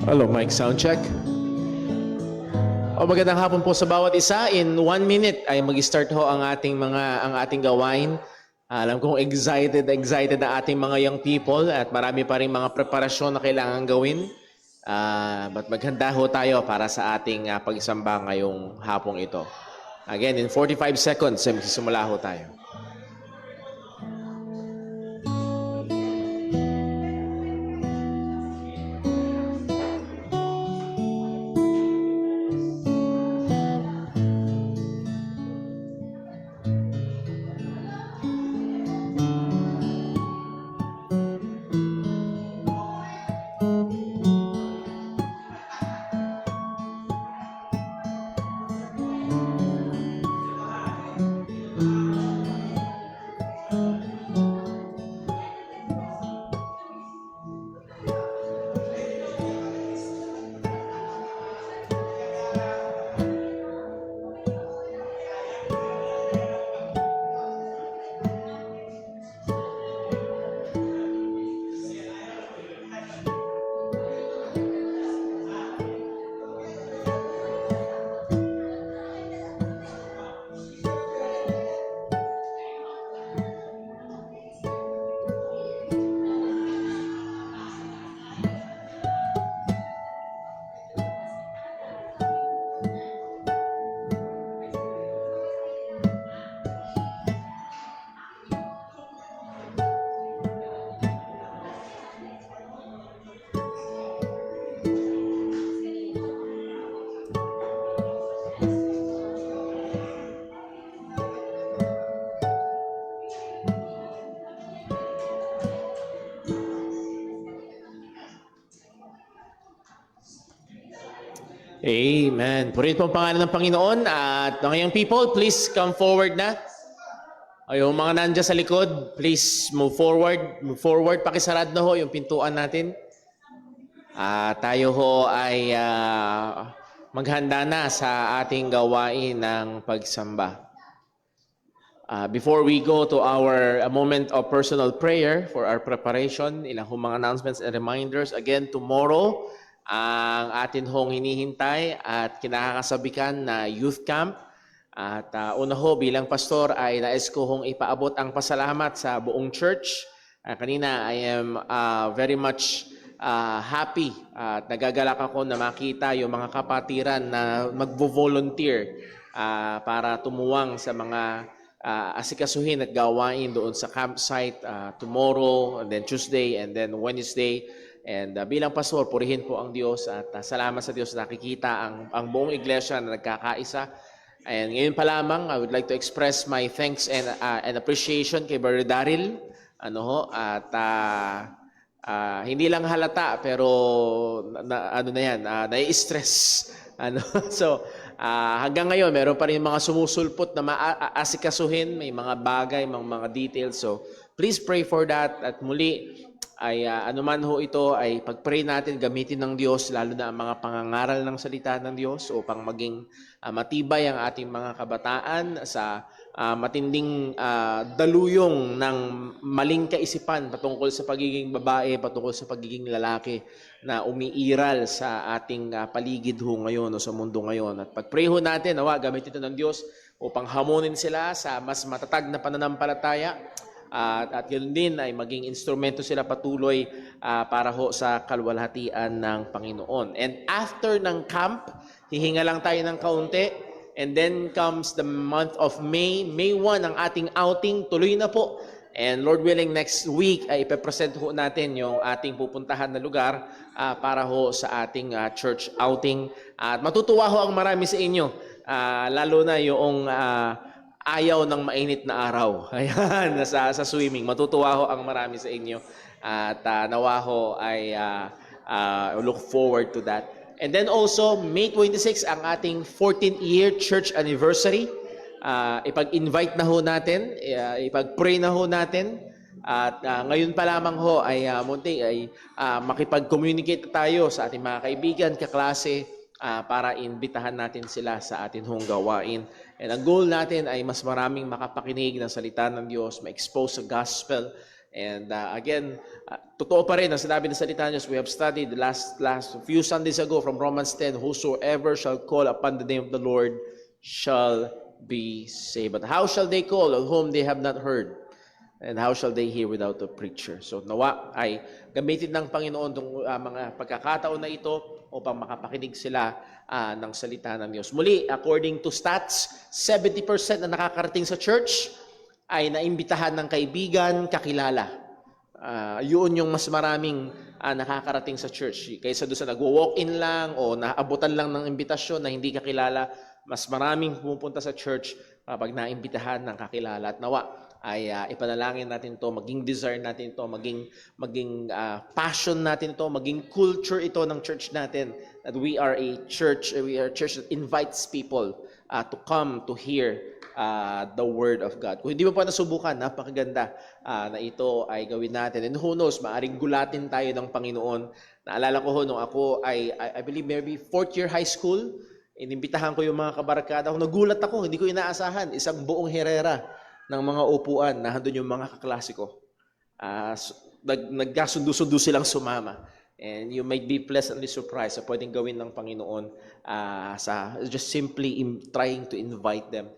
Hello, mic sound check. Magandang hapon po sa bawat isa. In 1 minute ay mag-start ho ang ating gawain. Alam kong excited ang ating mga young people at marami pa rin mga preparasyon na kailangan gawin. But maghanda ho tayo para sa ating pagsamba ngayong hapong ito. Again, in 45 seconds, magsisimula ho tayo. Amen. Purihin po ang pangalan ng Panginoon. At mga young people, please come forward na. Yung mga nandiyan sa likod, please move forward. Move forward. Pakisarad na ho yung pintuan natin. Tayo ho ay maghanda na sa ating gawain ng pagsamba. Before we go to our moment of personal prayer for our preparation, ilang mga announcements and reminders. Again, tomorrow, ang atin hong hinihintay at kinakasabikan na youth camp. At una ho, bilang pastor ay nais ko hong ipaabot ang pasalamat sa buong church. Kanina, I am very much happy at nagagalak ako na makita yung mga kapatiran na magvo-volunteer para tumuwang sa mga asikasuhin at gawain doon sa campsite tomorrow, and then Tuesday, and then Wednesday. And bilang pastor, purihin po ang Diyos at salamat sa Diyos na nakikita ang buong iglesia na nagkakaisa. And ngayon pa lamang, I would like to express my thanks and appreciation kay Brother Daryl. Hindi lang halata pero nai-stress. So hanggang ngayon, meron pa rin mga sumusulpot na maasikasuhin, may mga bagay, mga details. So please pray for that. At muli, ay anuman ho ito ay pag-pray natin, gamitin ng Diyos, lalo na ang mga pangangaral ng salita ng Diyos upang maging matibay ang ating mga kabataan sa matinding daluyong ng maling kaisipan patungkol sa pagiging babae, patungkol sa pagiging lalaki na umiiral sa ating paligid ho ngayon o sa mundo ngayon. At pag-pray ho natin, gamitin ito ng Diyos upang hamunin sila sa mas matatag na pananampalataya. At yun din ay maging instrumento sila patuloy para ho sa kalwalhatian ng Panginoon. And after ng camp, hihinga lang tayo ng kaunti. And then comes the month of May. May 1 ang ating outing. Tuloy na po. And Lord willing, next week ay ipepresent ho natin yung ating pupuntahan na lugar para ho sa ating church outing. At matutuwa ho ang marami sa inyo. Lalo na yung ayaw ng mainit na araw. Ayan, sa swimming. Matutuwa ho ang marami sa inyo. At nawa ho ay look forward to that. And then also, May 26 ang ating 14th year church anniversary. Ipag-invite na ho natin, ipag-pray na ho natin. At ngayon pa lamang ho ay makipag-communicate tayo sa ating mga kaibigan, kaklase, para imbitahan natin sila sa ating hong gawain. And ang goal natin ay mas maraming makapakinig ng salita ng Diyos, ma-expose sa gospel, And again, totoo pa rin ang sinabi ng salita niyo. We have studied the last few Sundays ago from Romans 10, whosoever shall call upon the name of the Lord shall be saved. But how shall they call on whom they have not heard? And how shall they hear without a preacher? So nawa ay gamitin ng Panginoon itong mga pagkakataon na ito upang makapakinig sila ng salita ng Diyos. Muli, according to stats, 70% na nakakarating sa church ay naimbitahan ng kaibigan, kakilala. Yun yung mas maraming nakakarating sa church. Kaysa doon sa nagwo-walk-in lang o naabutan lang ng imbitasyon na hindi kakilala, mas maraming pumupunta sa church kapag naimbitahan ng kakilala. At nawa ay ipanalangin natin to, maging desire natin to, maging passion natin to, maging culture ito ng church natin, that we are a church that invites people to come to hear the Word of God. Kung hindi mo pa nasubukan, napakaganda na ito ay gawin natin. And who knows, maaring gulatin tayo ng Panginoon. Naalala ko nung ako ay, I believe maybe 4th year high school, inimbitahan ko yung mga kabarkada. Nagulat ako, hindi ko inaasahan, isang buong Herrera ng mga upuan na handun yung mga kaklase ko. Nagkasundo-sundo silang sumama. And you might be pleasantly surprised sa pwedeng gawin ng Panginoon sa just simply trying to invite them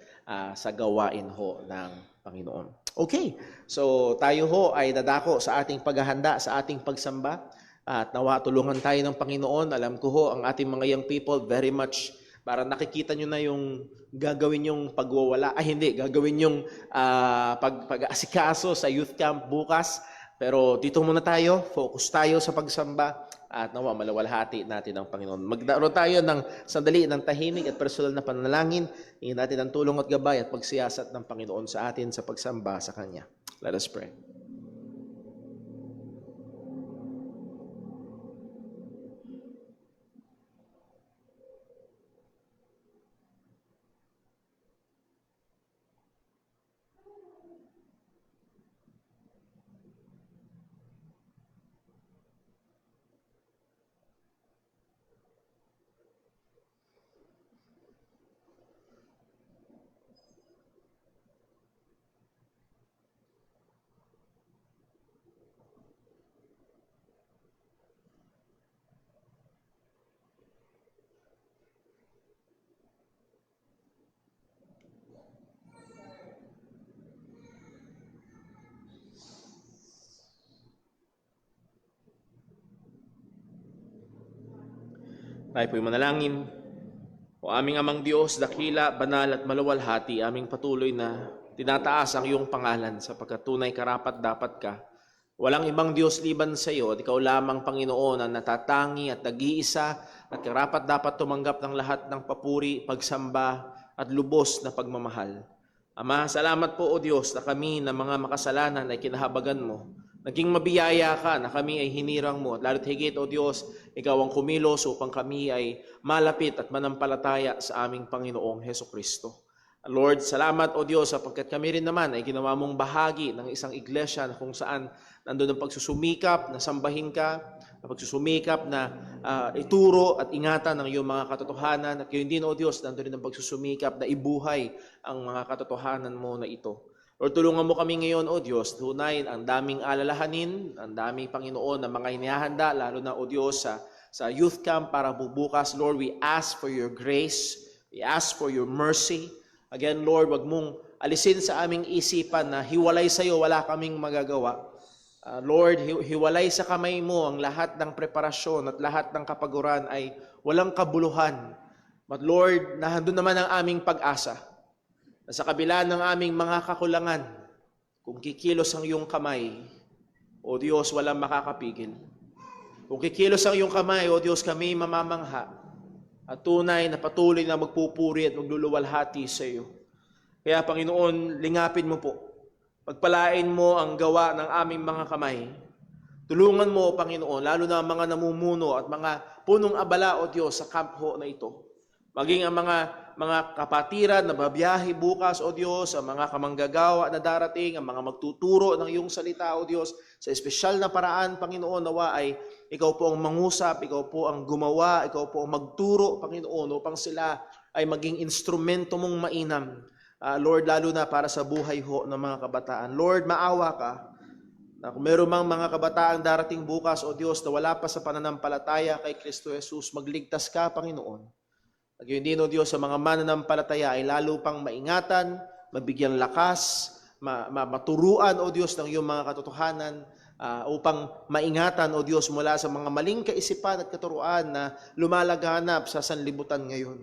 sa gawain ho ng Panginoon. Okay, so tayo ho ay dadako sa ating paghahanda, sa ating pagsamba. At nawa tulungan tayo ng Panginoon. Alam ko ho, ang ating mga young people very much para nakikita nyo na yung gagawin yung pagwawala. Gagawin yung pag-asikaso sa youth camp bukas. Pero dito muna tayo, focus tayo sa pagsamba at nawa malawalhati natin ang Panginoon. Magdaroon tayo ng sandali ng tahimik at personal na panalangin. Hingin natin ang tulong at gabay at pagsiyasat ng Panginoon sa atin sa pagsamba sa Kanya. Let us pray. Tayo po'y manalangin. O aming amang Diyos, dakila, banal at maluwalhati, aming patuloy na tinataas ang iyong pangalan sapagkat tunay karapat dapat ka. Walang ibang Diyos liban sa iyo at ikaw lamang Panginoon ang natatangi at nag-iisa at karapat dapat tumanggap ng lahat ng papuri, pagsamba at lubos na pagmamahal. Ama, salamat po o Diyos na kami na mga makasalanan ay kinahabagan mo. Naging mabiyaya ka na kami ay hinirang mo. At lalo't higit, O Diyos, Ikaw ang kumilos upang kami ay malapit at manampalataya sa aming Panginoong Hesukristo. Lord, salamat, O Diyos, sapagkat kami rin naman ay ginawa mong bahagi ng isang iglesia na kung saan nandun ang pagsusumikap na sambahin ka, na pagsusumikap na ituro at ingatan ng iyong mga katotohanan. At gayon din, O Diyos, nandun rin ang pagsusumikap na ibuhay ang mga katotohanan mo na ito. Lord, tulungan mo kami ngayon, O Diyos, tunay ang daming alalahanin, ang daming Panginoon na mga hinihanda, lalo na, O Diyos, sa youth camp para bubukas. Lord, we ask for your grace, we ask for your mercy. Again, Lord, wag mong alisin sa aming isipan na hiwalay sa iyo, wala kaming magagawa. Lord, hiwalay sa kamay mo ang lahat ng preparasyon at lahat ng kapaguran ay walang kabuluhan. But Lord, nahandun naman ang aming pag-asa. Na sa kabila ng aming mga kakulangan, kung kikilos ang iyong kamay, O Diyos, walang makakapigil. Kung kikilos ang iyong kamay, O Diyos, kami mamamangha at tunay na patuloy na magpupuri at magluluwalhati sa iyo. Kaya Panginoon, lingapin mo po. Pagpalain mo ang gawa ng aming mga kamay. Tulungan mo, Panginoon, lalo na ang mga namumuno at mga punong abala, O Diyos, sa kampo na ito. Maging ang mga kapatiran na babiyahe bukas, O Diyos, ang mga kamanggagawa na darating, ang mga magtuturo ng iyong salita, O Diyos, sa espesyal na paraan, Panginoon, nawa ay ikaw po ang mangusap, ikaw po ang gumawa, ikaw po ang magturo, Panginoon, upang sila ay maging instrumento mong mainam. Lord, lalo na para sa buhay ho ng mga kabataan. Lord, maawa ka na kung meron mang mga kabataang darating bukas, O Diyos, na wala pa sa pananampalataya kay Kristo Jesus, magligtas ka, Panginoon. At yun din, O Diyos, sa mga mananampalataya ay lalo pang maingatan, mabigyan lakas, maturuan, O Diyos, ng iyong mga katotohanan, upang maingatan, O Diyos, mula sa mga maling kaisipan at katuruan na lumalaganap sa sanlibutan ngayon.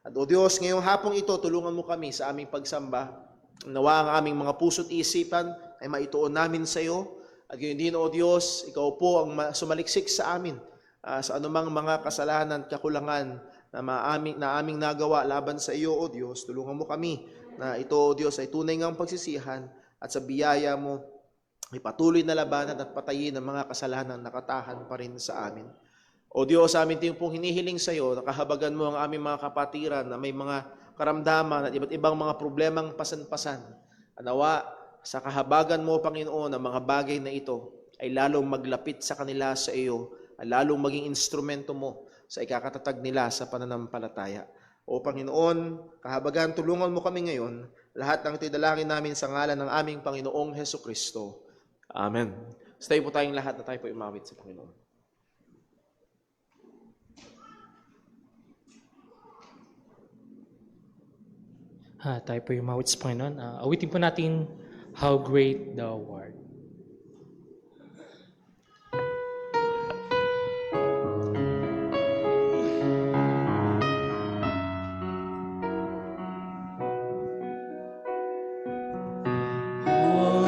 At O Diyos, ngayong hapong ito, tulungan mo kami sa aming pagsamba. Nawa ang aming mga puso't isipan ay maituon namin sa iyo. At yun din, O Diyos, ikaw po ang sumaliksik sa amin sa anumang mga kasalanan at kakulangan na aming nagawa laban sa iyo, O Diyos. Tulungan mo kami na ito, O Diyos, ay tunay ngang pagsisihan at sa biyaya mo ay patuloy na labanan at patayin ang mga kasalanan na nakatahan pa rin sa amin. O Diyos, amin din pong hinihiling sa iyo, nakahabagan mo ang aming mga kapatiran na may mga karamdaman at iba't ibang mga problemang pasan-pasan. Nawa, sa kahabagan mo, Panginoon, ang mga bagay na ito ay lalong maglapit sa kanila sa iyo, at lalong maging instrumento mo sa ikakatatag nila sa pananampalataya. O Panginoon, kahabagan, tulungan mo kami ngayon, lahat ng tidalangin namin sa ngalan ng aming Panginoong Hesukristo. Amen. Stay po tayong lahat na tayo po umawit sa Panginoon. Tayo po yung mawit sa Panginoon. Awitin po natin, How Great Thou Art.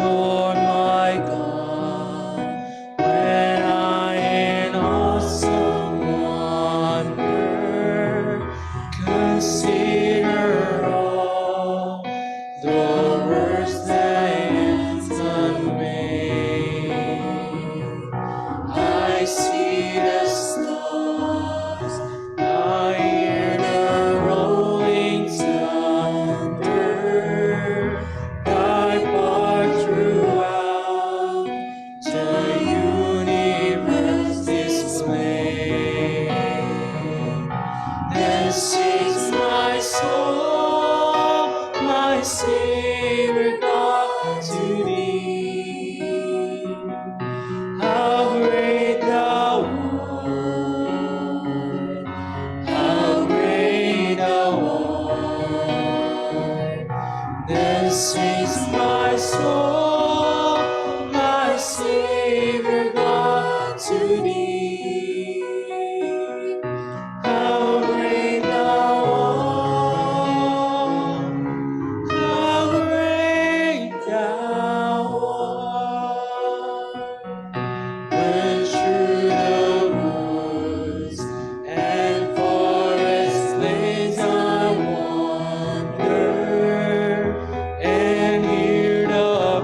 Lord my God, when I in awesome wonder consider all the works thy hands have made, I see the stars, I hear the rolling thunder, thy part throughout the universe display. Then sings my soul, my Savior God, to thee. How great thou art, how great thou art. Then sings my soul, my Savior God, to thee. How great thou art, how great thou art. When through the woods and forest lanes I wander, and hear the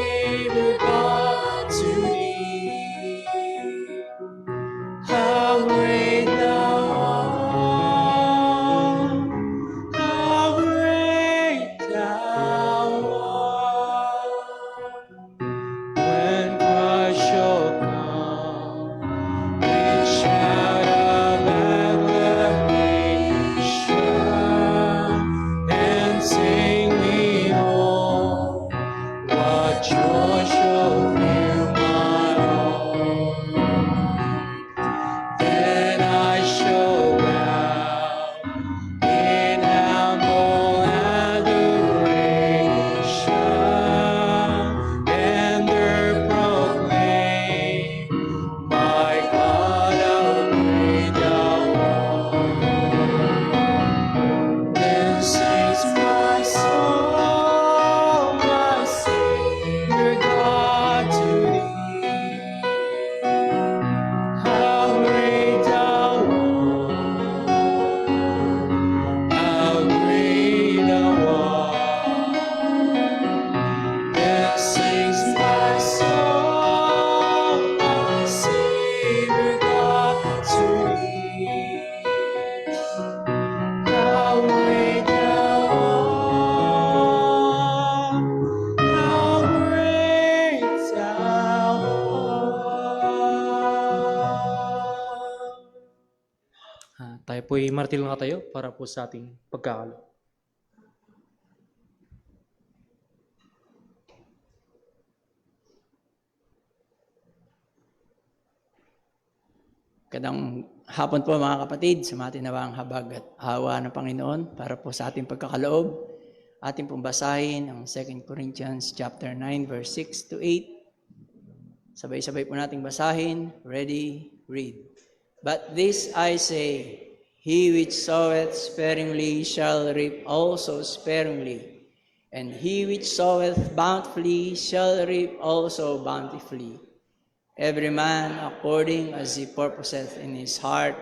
Savior God, to thee. How great thou art, how great thou art. When Christ shall come, with shout of acclamation, and sing me home, what joy shall fill my heart. Then I shall bow in humble adoration, and there proclaim, my God, how great thou art. Then sings my soul, my Savior God, to thee. How great thou art, how great thou art. Then sings my soul, my Savior God, to thee. How great thou art, how great thou art. Tayo po'y martil nga tayo para po sa ating pagkakalo. Magandang hapon po mga kapatid, sumatin na ba ang habag at awa ng Panginoon para po sa ating pagkakaloob. Ating pong basahin ang 2 Corinthians chapter 9 verse 6 to 8. Sabay-sabay po nating basahin. Ready, read. But this I say, he which soweth sparingly shall reap also sparingly, and he which soweth bountifully shall reap also bountifully. Every man according as he purposeth in his heart,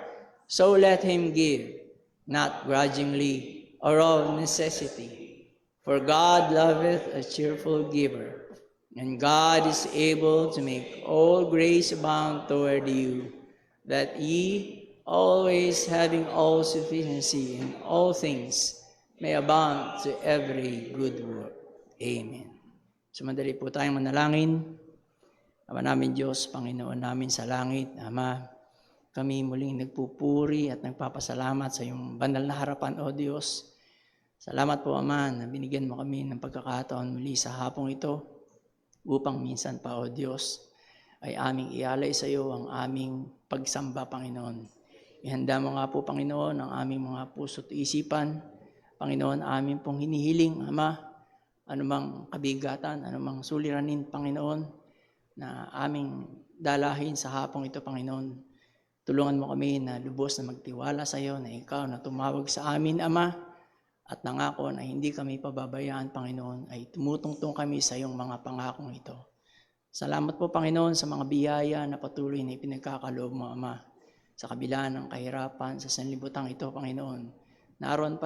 so let him give, not grudgingly or of necessity. For God loveth a cheerful giver, and God is able to make all grace abound toward you, that ye, always having all sufficiency in all things, may abound to every good work. Amen. Sumandali po tayong manalangin. Ama namin Diyos, Panginoon namin sa langit, Ama, kami muling nagpupuri at nagpapasalamat sa iyong banal na harapan, O Diyos. Salamat po, Ama, na binigyan mo kami ng pagkakataon muli sa hapong ito upang minsan pa, O Diyos, ay aming ialay sa iyo ang aming pagsamba, Panginoon. Ihanda mo nga po, Panginoon, ang aming mga puso't isipan. Panginoon, aming pong hinihiling, Ama, anumang kabigatan, anumang suliranin, Panginoon, na aming dalahin sa hapong ito, Panginoon. Tulungan mo kami na lubos na magtiwala sa iyo, na ikaw na tumawag sa amin, Ama, at nangako na hindi kami pababayaan, Panginoon, ay tumutungtong kami sa iyong mga pangakong ito. Salamat po, Panginoon, sa mga biyaya na patuloy na ipinagkakaloob mo, Ama, sa kabila ng kahirapan sa sanlibutang ito, Panginoon. Naroon pa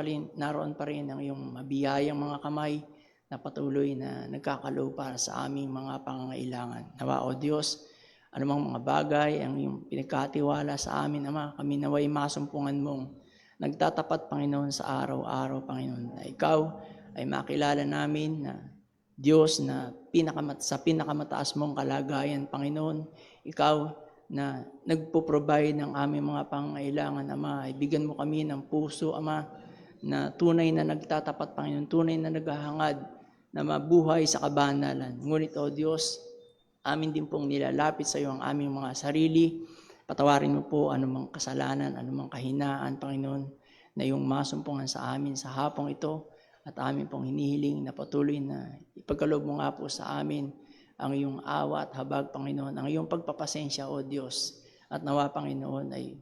rin ang iyong mabiyayang mga kamay na patuloy na nagkakaloob para sa aming mga pangangailangan. Nawa, O Diyos, anumang mga bagay ang iyong pinagkatiwala sa amin, Ama, kami naway masumpungan mong nagtatapat, Panginoon, sa araw-araw, Panginoon, na ikaw ay makilala namin na Diyos na sa pinakamataas mong kalagayan, Panginoon. Ikaw na nagpo-provide ng aming mga pangangailangan, Ama, ay bigyan mo kami ng puso, Ama, na tunay na nagtatapat, Panginoon, tunay na naghahangad na mabuhay sa kabanalan. Ngunit, O Diyos, amin din pong nilalapit sa iyo ang aming mga sarili. Patawarin mo po anumang kasalanan, anumang kahinaan, Panginoon, na iyong masumpungan sa amin sa hapong ito, at amin pong hinihiling na patuloy na ipagkaloob mo nga po sa amin ang iyong awa at habag, Panginoon, ang iyong pagpapasensya, O Diyos. At nawa, Panginoon, ay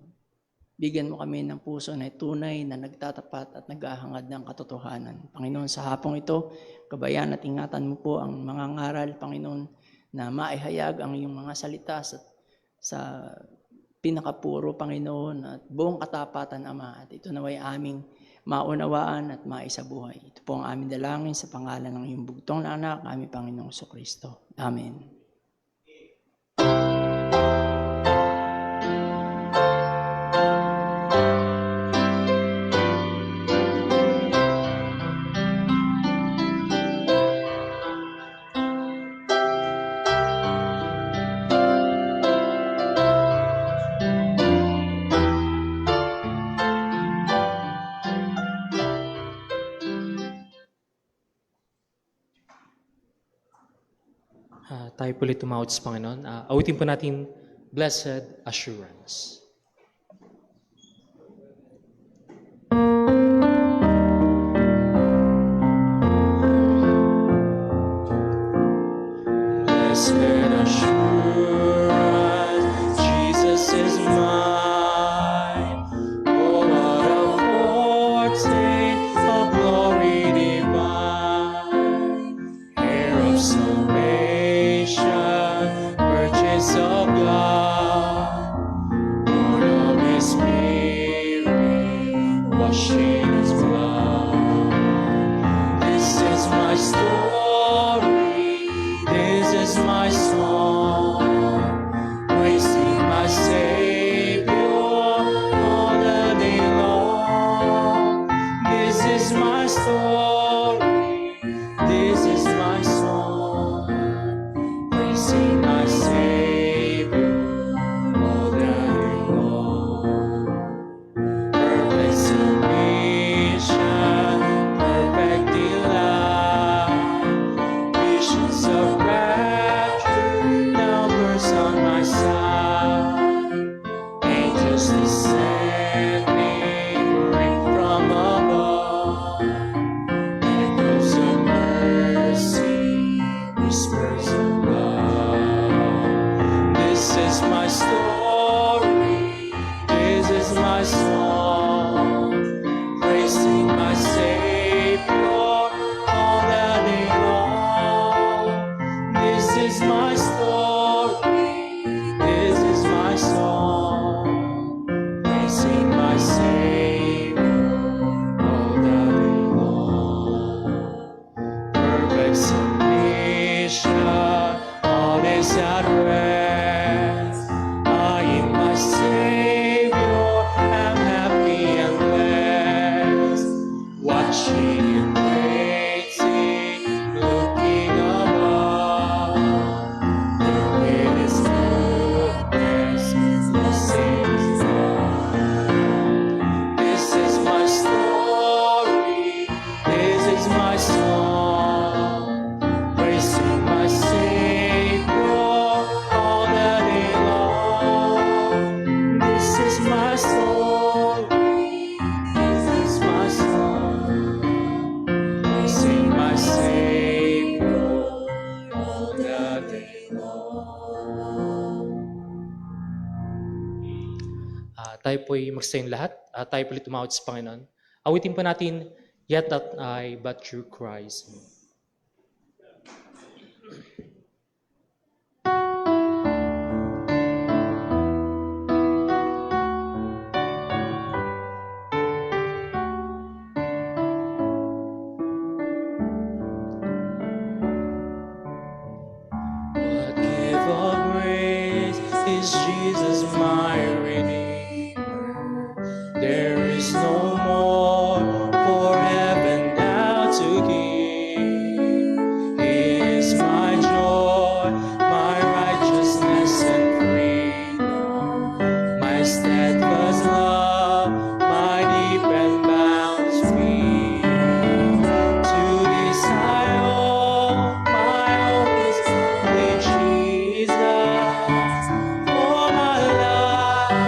bigyan mo kami ng puso na tunay na nagtatapat at naghahangad ng katotohanan. Panginoon, sa hapong ito, kabayan at ingatan mo po ang mga ngaral, Panginoon, na maihayag ang iyong mga salita sa pinakapuro, Panginoon, at buong katapatan, Ama. At ito naway aming maunawaan at maisabuhay. Ito po ang aming dalangin sa pangalan ng iyong bugtong na anak, aming Panginoong Kristo. Amen. Tayo po ulit tumawad sa Panginoon. Awitin po natin, Blessed Assurance. Blessed assurance, Jesus is mine. Oh, what a foretaste of glory divine, heir of salvation, purchase of God, born of His Spirit, washed in His blood. This is my story, this is my song, praising my Savior all the day long. This is my story, this is my song, praising my Savior all the day long. Perfect submission, perfect delight, visions of rapture now burst on my side. Angels descending rain from above, echoes of mercy, whispers of love. This is my story, this is my song, praising my Savior all the day long. This is my story, this is my song, praising my Savior all the day long. Perfect submission, all is at rest. I in my Savior am happy and blessed, watching and waiting, looking above. There with His goodness, the saints love. This is my story, this is my song, praising my Savior all the day long. This is my story, this is my song, praising my Savior all the day long. Tayo po'y magsayin lahat. Tayo po ulit tumawad sa Panginoon. Awitin po natin, Yet not I, but through Christ. What gift of grace is Jesus my Redeemer? There is no more for heaven now to give. He is my joy, my righteousness and freedom, my steadfast love, my deep and boundless freedom. To this I owe my hope is only Jesus. For my life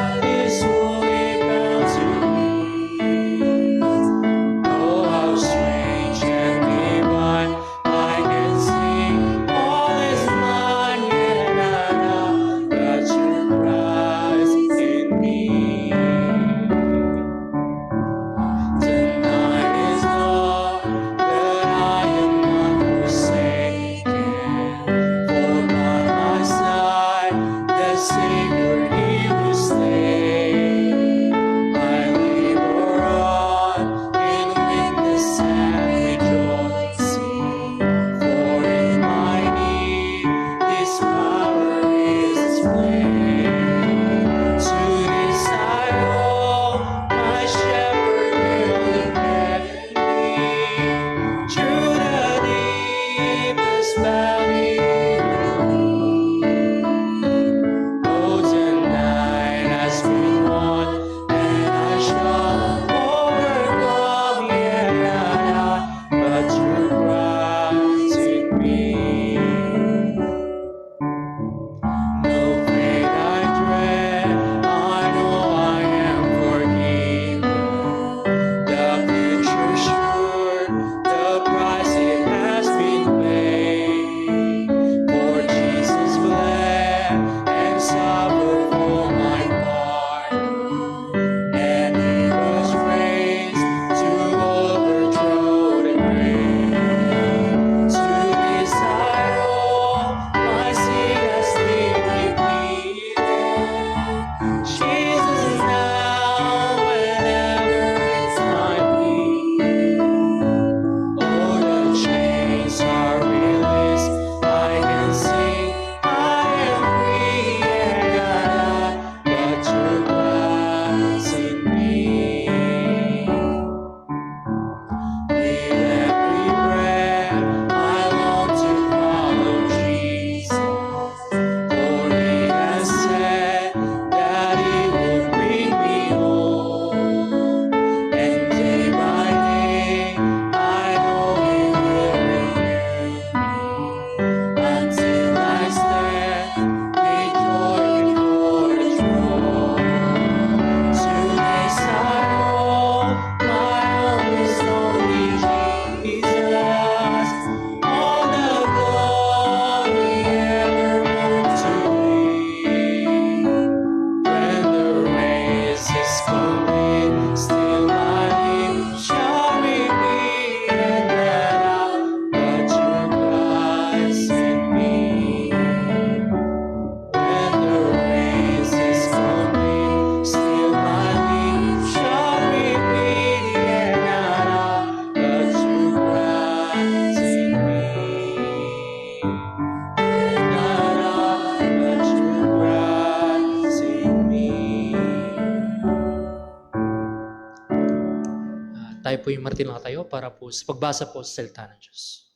tayo po yung martin lang tayo para po sa pagbasa po sa salita ng Diyos.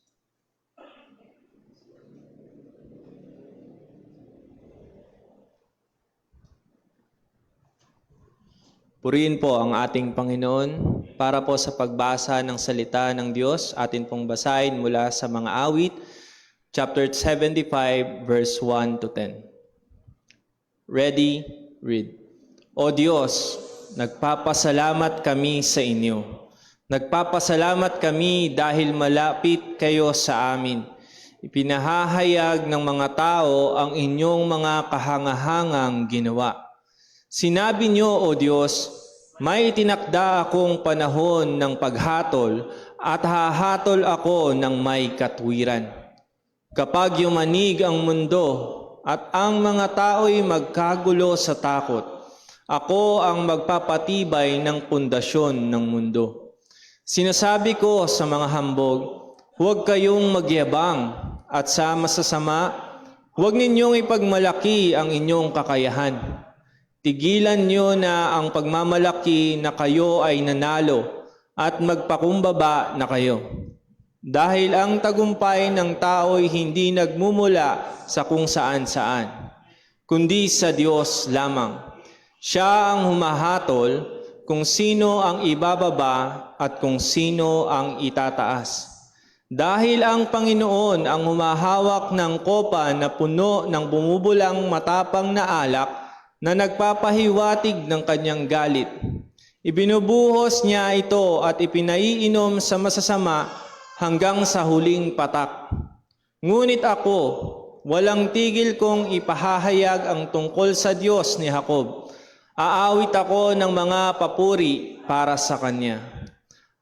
Purihin po ang ating Panginoon para po sa pagbasa ng salita ng Diyos. Atin pong basahin mula sa mga awit, chapter 75, verse 1 to 10. Ready, read. O Diyos, nagpapasalamat kami sa inyo. Nagpapasalamat kami dahil malapit kayo sa amin. Ipinahahayag ng mga tao ang inyong mga kahangahangang ginawa. Sinabi niyo, O Diyos, may itinakda akong panahon ng paghatol at hahatol ako ng may katwiran. Kapag yumanig ang mundo at ang mga tao'y magkagulo sa takot, ako ang magpapatibay ng pundasyon ng mundo. Sinasabi ko sa mga hambog, huwag kayong magyabang, at sa masasama, huwag ninyong ipagmalaki ang inyong kakayahan. Tigilan niyo na ang pagmamalaki na kayo ay nanalo at magpakumbaba na kayo. Dahil ang tagumpay ng tao'y hindi nagmumula sa kung saan-saan, kundi sa Diyos lamang. Siya ang humahatol kung sino ang ibababa at kung sino ang itataas. Dahil ang Panginoon ang humahawak ng kopa na puno ng bumubulang matapang na alak na nagpapahiwatig ng kanyang galit. Ibinubuhos niya ito at ipinaiinom sa masasama hanggang sa huling patak. Ngunit ako, walang tigil kong ipahahayag ang tungkol sa Diyos ni Jacob. Aawit ako ng mga papuri para sa Kanya.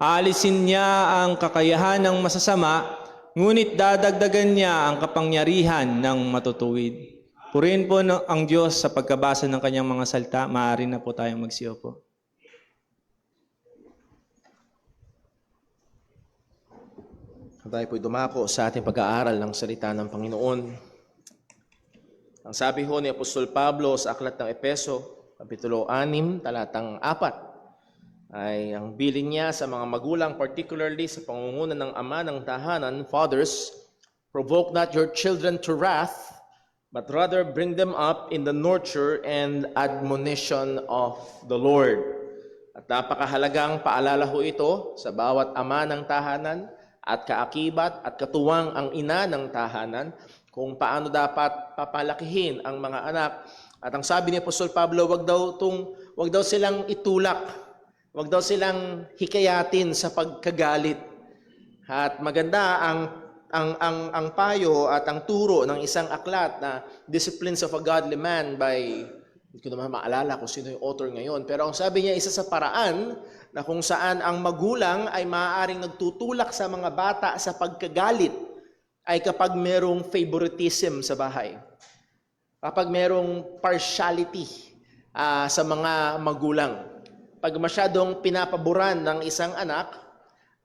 Aalisin niya ang kakayahan ng masasama, ngunit dadagdagan niya ang kapangyarihan ng matutuwid. Purihin po ang Diyos sa pagkabasa ng Kanyang mga salita. Maaari na po tayong magsiupo. Tayo po'y dumako sa ating pag-aaral ng salita ng Panginoon. Ang sabi ho ni Apostol Pablo sa Aklat ng Epeso, Kapitulo 6, talatang 4, ay ang bilin niya sa mga magulang, particularly sa pangunguna ng ama ng tahanan, fathers, provoke not your children to wrath, but rather bring them up in the nurture and admonition of the Lord. At napakahalagang paalala ho ito sa bawat ama ng tahanan at kaakibat at katuwang ang ina ng tahanan kung paano dapat papalakihin ang mga anak. At ang sabi ni Apostol Pablo, wag daw silang itulak, wag daw silang hikayatin sa pagkagalit. At maganda ang payo at ang turo ng isang aklat na Disciplines of a Godly Man by, hindi ko naman maalala kung sino yung author ngayon, pero ang sabi niya, isa sa paraan na kung saan ang magulang ay maaaring nagtutulak sa mga bata sa pagkagalit ay kapag merong favoritism sa bahay. Kapag merong partiality sa mga magulang. Pag masyadong pinapaboran ng isang anak,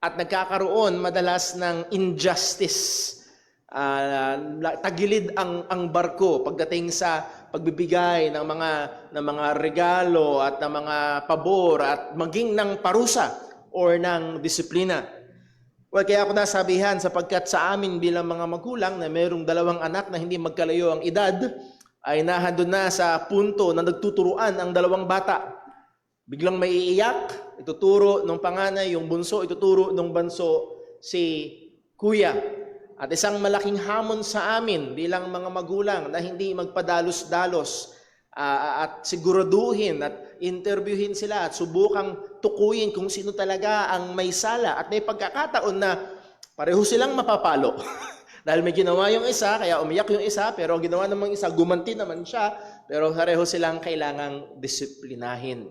at nagkakaroon madalas ng injustice. Tagilid ang barko pagdating sa pagbibigay ng mga regalo at ng mga pabor at maging ng parusa or ng disiplina. Well, kaya ako nasabihan sapagkat sa amin bilang mga magulang na mayroong 2 anak na hindi magkalayo ang edad, ay nahandun na sa punto na nagtuturuan ang 2 bata. Biglang may iiyak, ituturo ng panganay, yung bunso, ituturo ng bunso si kuya. At isang malaking hamon sa amin bilang mga magulang na hindi magpadalos-dalos at siguraduhin at interviewin sila at subukang tukuyin kung sino talaga ang may sala. At may pagkakataon na pareho silang mapapalo. Dahil may ginawa yung isa, kaya umiyak yung isa, pero ginawa namang isa, gumanti naman siya, pero pareho silang kailangang disiplinahin.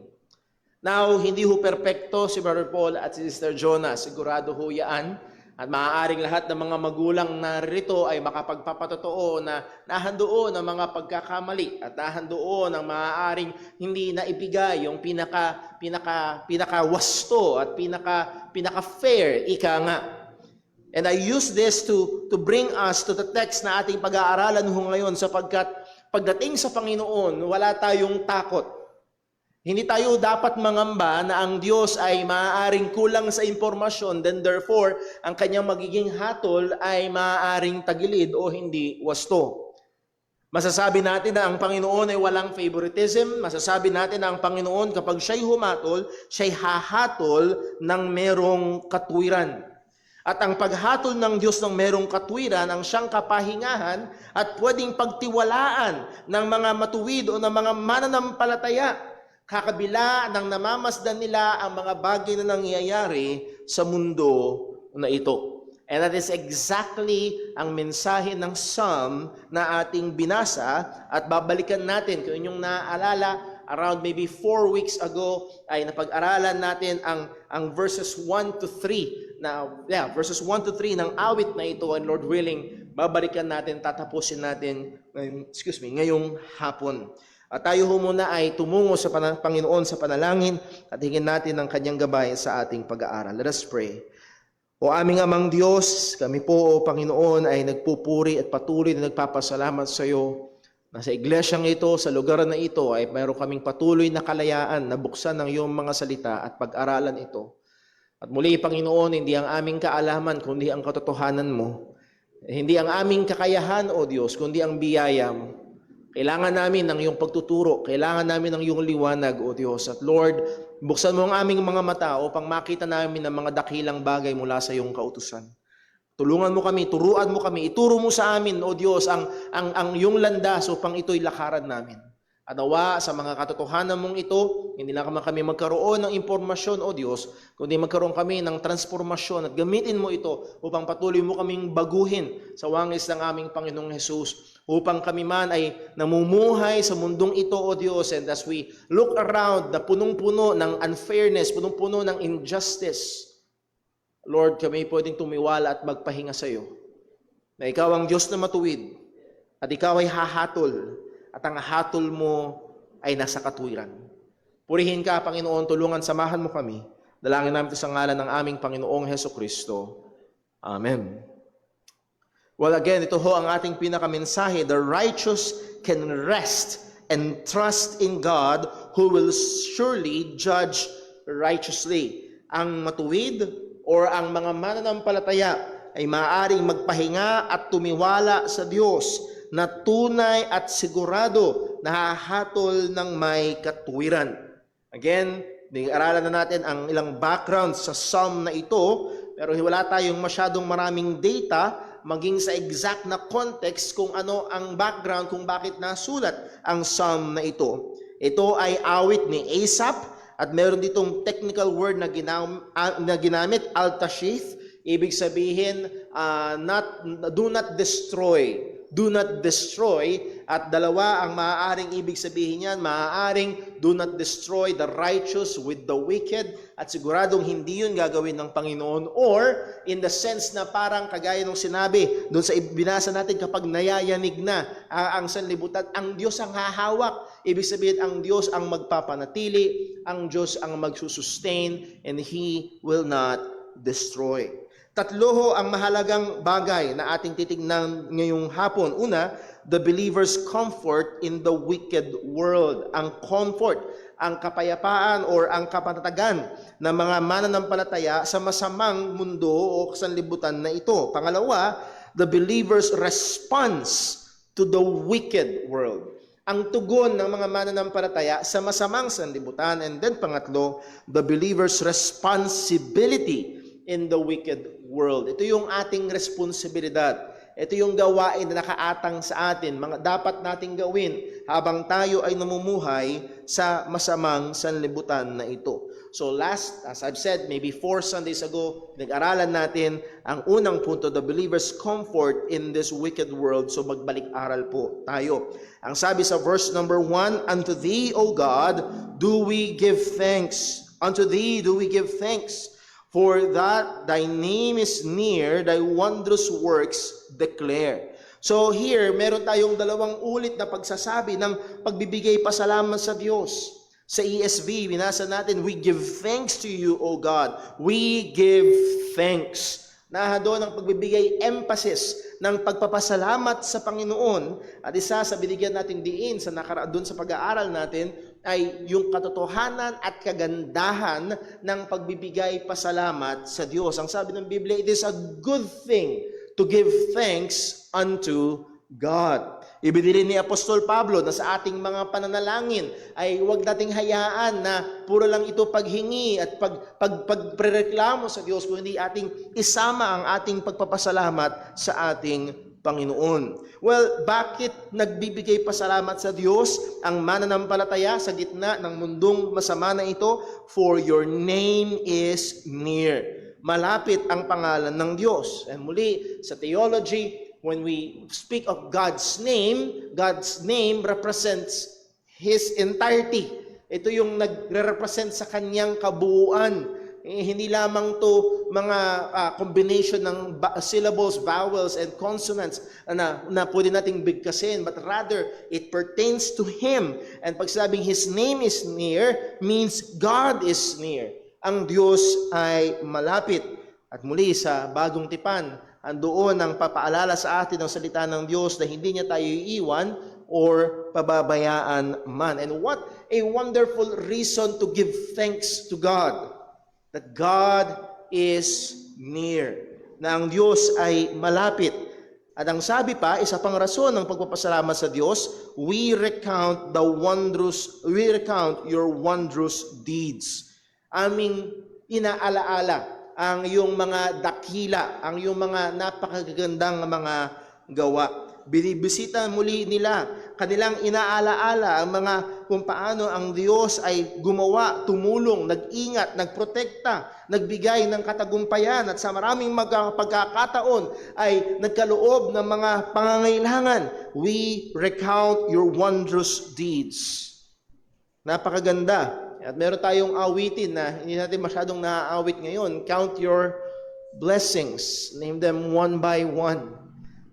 Now, hindi ho perpekto si Brother Paul at si Sister Jonah. Sigurado ho yan. At maaaring lahat ng mga magulang na rito ay makapagpapatotoo na nahandoon ang mga pagkakamali at nahandoon ang maaaring hindi na ibigay yung pinaka-wasto at pinaka-fair, ika nga. And I use this to bring us to the text na ating pag-aaralan ho ngayon sapagkat pagdating sa Panginoon, wala tayong takot. Hindi tayo dapat mangamba na ang Diyos ay maaaring kulang sa impormasyon, then therefore, ang kanyang magiging hatol ay maaaring tagilid o hindi wasto. Masasabi natin na ang Panginoon ay walang favoritism. Masasabi natin na ang Panginoon kapag siya'y humatol, siya'y hahatol ng merong katwiran. At ang paghatol ng Diyos ng merong katwiran ang siyang kapahingahan at pwedeng pagtiwalaan ng mga matuwid o ng mga mananampalataya, kakabila ng namamasdan nila ang mga bagay na nangyayari sa mundo na ito. And that is exactly ang mensahe ng Psalm na ating binasa at babalikan natin. Kung inyong naaalala, around maybe 4 weeks ago ay napag-aralan natin ang verses 1 to 3 verses 1 to 3 ng awit na ito, and Lord willing, babalikan natin, tatapusin natin ngayong hapon. At tayo muna ay tumungo sa Panginoon sa panalangin at hingin natin ang kanyang gabay sa ating pag-aaral. Let us pray. O aming amang Diyos, kami po, O Panginoon, ay nagpupuri at patuloy na nagpapasalamat sa iyo na sa iglesyang ito, sa lugar na ito, ay mayroon kaming patuloy na kalayaan na buksan ng iyong mga salita at pag-aralan ito. At muli, Panginoon, hindi ang aming kaalaman, kundi ang katotohanan mo. Hindi ang aming kakayahan, O Diyos, kundi ang biyaya mo. Kailangan namin ng iyong pagtuturo. Kailangan namin ng iyong liwanag, O Diyos. At Lord, buksan mo ang aming mga mata upang makita namin ang mga dakilang bagay mula sa iyong kautusan. Tulungan mo kami, turuan mo kami, ituro mo sa amin, O Diyos, ang iyong landas upang ito'y lakaran namin. At nawa sa mga katotohanan mong ito, hindi lang kami magkaroon ng impormasyon, O Diyos, kundi magkaroon kami ng transformasyon at gamitin mo ito upang patuloy mo kaming baguhin sa wangis ng aming Panginoong Hesus, upang kami man ay namumuhay sa mundong ito, O Diyos, and as we look around na punong-puno ng unfairness, punong-puno ng injustice, Lord, kami pwedeng tumiwala at magpahinga sa iyo, na ikaw ang Diyos na matuwid, at ikaw ay hahatol, at ang hatol mo ay nasa katwiran. Purihin ka, Panginoon, tulungan, samahan mo kami. Dalangin namin ito sa ngalan ng aming Panginoong Hesukristo. Amen. Well, again, ito ho ang ating pinakamensahe. The righteous can rest and trust in God who will surely judge righteously. Ang matuwid or ang mga mananampalataya ay maaaring magpahinga at tumiwala sa Diyos na tunay at sigurado na hahatol ng may katwiran. Again, aralan na natin ang ilang background sa Psalm na ito, pero wala tayong masyadong maraming data maging sa exact na context kung ano ang background kung bakit nasulat ang Psalm na ito. Ito ay awit ni Asaph at meron ditong technical word na ginamit, al-tashith, ibig sabihin, do not destroy. Do not destroy, at dalawa ang maaaring ibig sabihin niyan, maaaring do not destroy the righteous with the wicked, at siguradong hindi yun gagawin ng Panginoon, or in the sense na parang kagaya ng sinabi doon sa binasa natin, kapag nayayanig na ang sanlibutan, ang Diyos ang hahawak. Ibig sabihin, ang Diyos ang magpapanatili, ang Diyos ang magsusustain, and He will not destroy. Tatlo ho ang mahalagang bagay na ating titignan ngayong hapon. Una, the believer's comfort in the wicked world. Ang comfort, ang kapayapaan or ang kapanatagan ng mga mananampalataya sa masamang mundo o sanlibutan na ito. Pangalawa, the believer's response to the wicked world. Ang tugon ng mga mananampalataya sa masamang sanlibutan. And then pangatlo, the believer's responsibility in the wicked world. Ito yung ating responsibilidad. Ito yung gawain na nakaatang sa atin, mga dapat nating gawin habang tayo ay namumuhay sa masamang sanlibutan na ito. So last, as I've said, maybe 4 Sundays ago, nag-aralan natin ang unang punto, the believer's comfort in this wicked world. So magbalik-aral po tayo. Ang sabi sa verse number 1, unto thee, O God, do we give thanks. Unto thee do we give thanks. For that thy name is near, thy wondrous works declare. So here, meron tayong dalawang ulit na pagsasabi ng pagbibigay pasalamat sa Diyos. Sa ESV, binasa natin, we give thanks to you, O God. We give thanks. Doon ang pagbibigay emphasis ng pagpapasalamat sa Panginoon. At isa sa binigyan nating diin doon sa pag-aaral natin, ay yung katotohanan at kagandahan ng pagbibigay pasalamat sa Diyos. Ang sabi ng Biblia, it is a good thing to give thanks unto God. Ibinili ni Apostol Pablo na sa ating mga pananalangin ay huwag nating hayaan na puro lang ito paghingi at pagprereklamo sa Diyos, kundi ating isama ang ating pagpapasalamat sa ating Panginoon. Well, bakit nagbibigay pasalamat sa Diyos ang mananampalataya sa gitna ng mundong masama na ito? For your name is near. Malapit ang pangalan ng Diyos. And muli, sa theology, when we speak of God's name represents His entirety. Ito yung nagre-represent sa kanyang kabuuan. Hindi lamang to mga combination ng syllables, vowels, and consonants na pwede nating bigkasin, but rather it pertains to Him. And pag sabing His name is near, means God is near. Ang Diyos ay malapit. At muli sa bagong tipan, andoon ang papaalala sa atin ng salita ng Diyos na hindi niya tayo iiwan or pababayaan man. And what a wonderful reason to give thanks to God. That God is near. Na ang Diyos ay malapit. At ang sabi pa, isa pang rason ng pagpapasalamat sa Diyos, we recount your wondrous deeds. Aming inaalaala ang iyong mga dakila, ang iyong mga napakagandang mga gawa. Binibisita muli nila, kanilang inaalaala ang mga kung paano ang Diyos ay gumawa, tumulong, nag-ingat, nagprotekta, nagbigay ng katagumpayan at sa maraming pagkakataon ay nagkaloob ng mga pangangailangan. We recount your wondrous deeds. Napakaganda. At meron tayong awitin na hindi natin masyadong naaawit ngayon. Count your blessings. Name them one by one.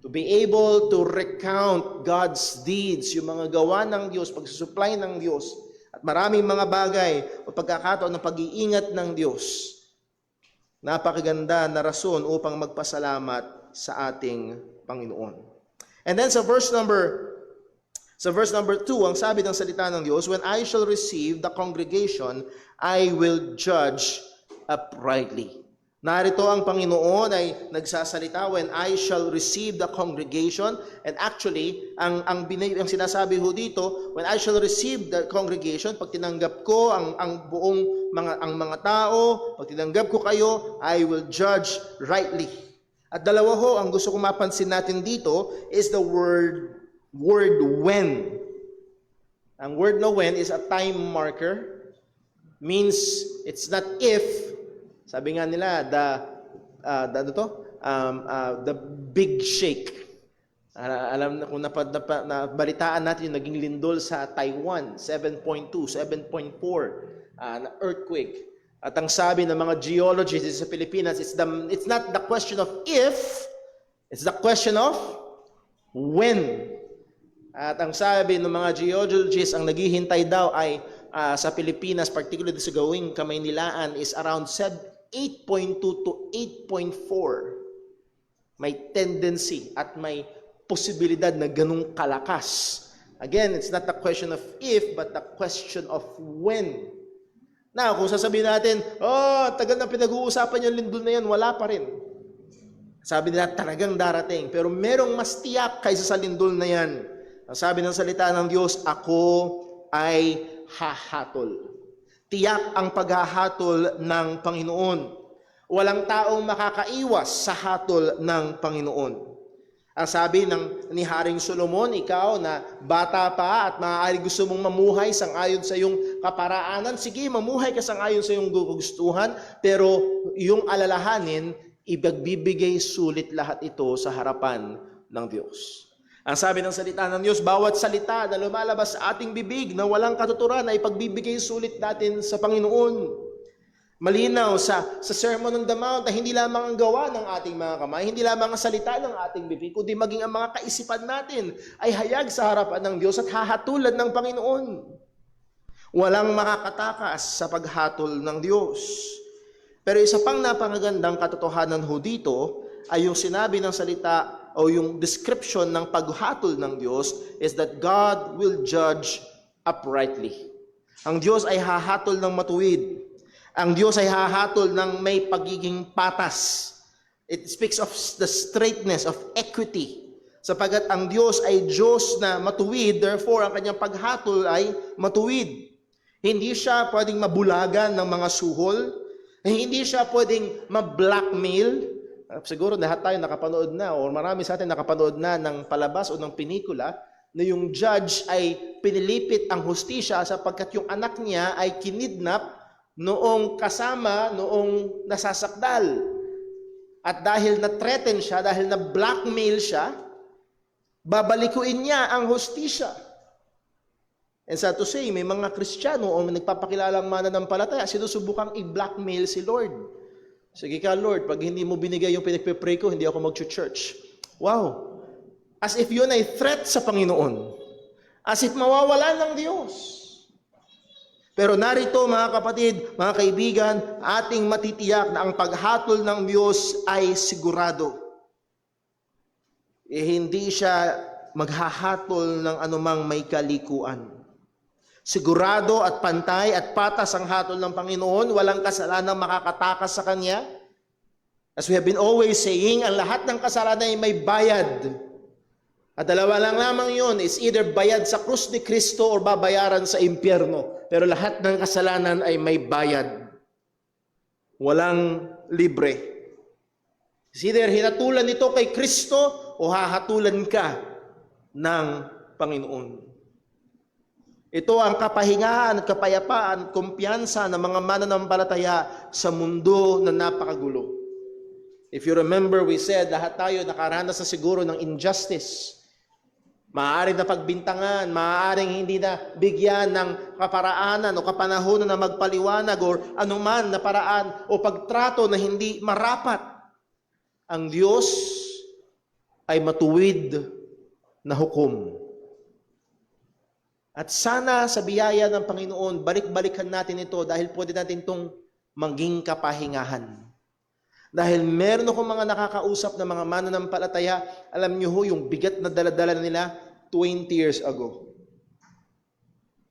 To be able to recount God's deeds, yung mga gawa ng Diyos, pagsusupply ng Diyos, at maraming mga bagay o pagkakataon ng pag-iingat ng Diyos. Napakaganda na rason upang magpasalamat sa ating Panginoon. And then sa verse number 2, ang sabi ng salita ng Diyos, when I shall receive the congregation, I will judge uprightly. Narito ang Panginoon ay nagsasalita, when I shall receive the congregation. And actually, ang sinasabi ho dito, when I shall receive the congregation, pag tinanggap ko ang buong mga tao, pag tinanggap ko kayo, I will judge rightly. At dalawa ho, ang gusto kong mapansin natin dito is the word when. Ang word na when is a time marker. Means it's not if. Sabi nga nila, the big shake. Alam na kung nabalitaan natin yung naging lindol sa Taiwan, 7.2, 7.4 na earthquake. At ang sabi ng mga geologists sa Pilipinas, it's not the question of if, it's the question of when. At ang sabi ng mga geologists, ang naghihintay daw ay sa Pilipinas, particularly sa gawing Kamaynilaan, is around 8.2 to 8.4. May tendency at may posibilidad na ganung kalakas. Again, it's not the question of if, but the question of when. Now, kung sasabihin natin, tagal na pinag-uusapan yung lindol na yan, wala pa rin. Sabi nila, talagang darating. Pero merong mas tiyak kaysa sa lindol na yan. Ang sabi ng salita ng Diyos, ako ay hahatol. Tiyak ang paghahatol ng Panginoon. Walang taong makakaiwas sa hatol ng Panginoon. Ang sabi ni Haring Solomon, ikaw na bata pa at maaari gusto mong mamuhay sangayon sa iyong kaparaanan, sige, mamuhay ka sangayon sa iyong gugustuhan, pero yung alalahanin, ipagbibigay sulit lahat ito sa harapan ng Diyos. Ang sabi ng salita ng Diyos, bawat salita na lumalabas sa ating bibig na walang katuturan ay pagbibigay sulit natin sa Panginoon. Malinaw sa Sermon on the Mount na hindi lamang ang gawa ng ating mga kamay, hindi lamang ang salita ng ating bibig, kundi maging ang mga kaisipan natin ay hayag sa harapan ng Diyos at hahatulan ng Panginoon. Walang makakatakas sa paghatol ng Diyos. Pero isa pang napakagandang katotohanan ho dito ay yung sinabi ng salita o yung description ng paghatol ng Diyos is that God will judge uprightly. Ang Diyos ay hahatol ng matuwid. Ang Diyos ay hahatol ng may pagiging patas. It speaks of the straightness, of equity. Sapagat ang Diyos ay Diyos na matuwid, therefore ang kanyang paghatol ay matuwid. Hindi siya pwedeng mabulagan ng mga suhol. Hindi siya pwedeng ma-blackmail. Siguro lahat tayo nakapanood na o marami sa atin nakapanood na ng palabas o ng pelikula na yung judge ay pinilipit ang hustisya sapagkat yung anak niya ay kinidnap noong kasama, noong nasasakdal. At dahil na-threaten siya, dahil na-blackmail siya, babalikuin niya ang hustisya. And sad to say, may mga Kristiyano o nagpapakilalang mananampalataya, sinusubukang i-blackmail si Lord. Sige ka, Lord, pag hindi mo binigay yung pinagpipray ko, hindi ako mag-church. Wow! As if yun ay threat sa Panginoon. As if mawawalan ng Diyos. Pero narito mga kapatid, mga kaibigan, ating matitiyak na ang paghatol ng Diyos ay sigurado. Hindi siya maghahatol ng anumang may kalikuan. Sigurado at pantay at patas ang hatol ng Panginoon, walang kasalanan makakatakas sa Kanya. As we have been always saying, ang lahat ng kasalanan ay may bayad. At dalawa lang lamang yun, is either bayad sa krus ni Kristo or babayaran sa impyerno. Pero lahat ng kasalanan ay may bayad. Walang libre. It's either hinatulan nito kay Kristo o hahatulan ka ng Panginoon. Ito ang kapahingahan at kapayapaan at kumpiyansa ng mga mananampalataya sa mundo na napakagulo. If you remember, we said lahat tayo nakaranas na siguro ng injustice. Maaaring na pagbintangan, maaaring hindi na bigyan ng kaparaanan o kapanahonan na magpaliwanag o anuman na paraan o pagtrato na hindi marapat. Ang Diyos ay matuwid na hukom. At sana sa biyaya ng Panginoon, balik-balikan natin ito dahil pwede natin itong maging kapahingahan. Dahil meron akong mga nakakausap na mga mananampalataya, alam niyo ho, yung bigat na daladala nila 20 years ago.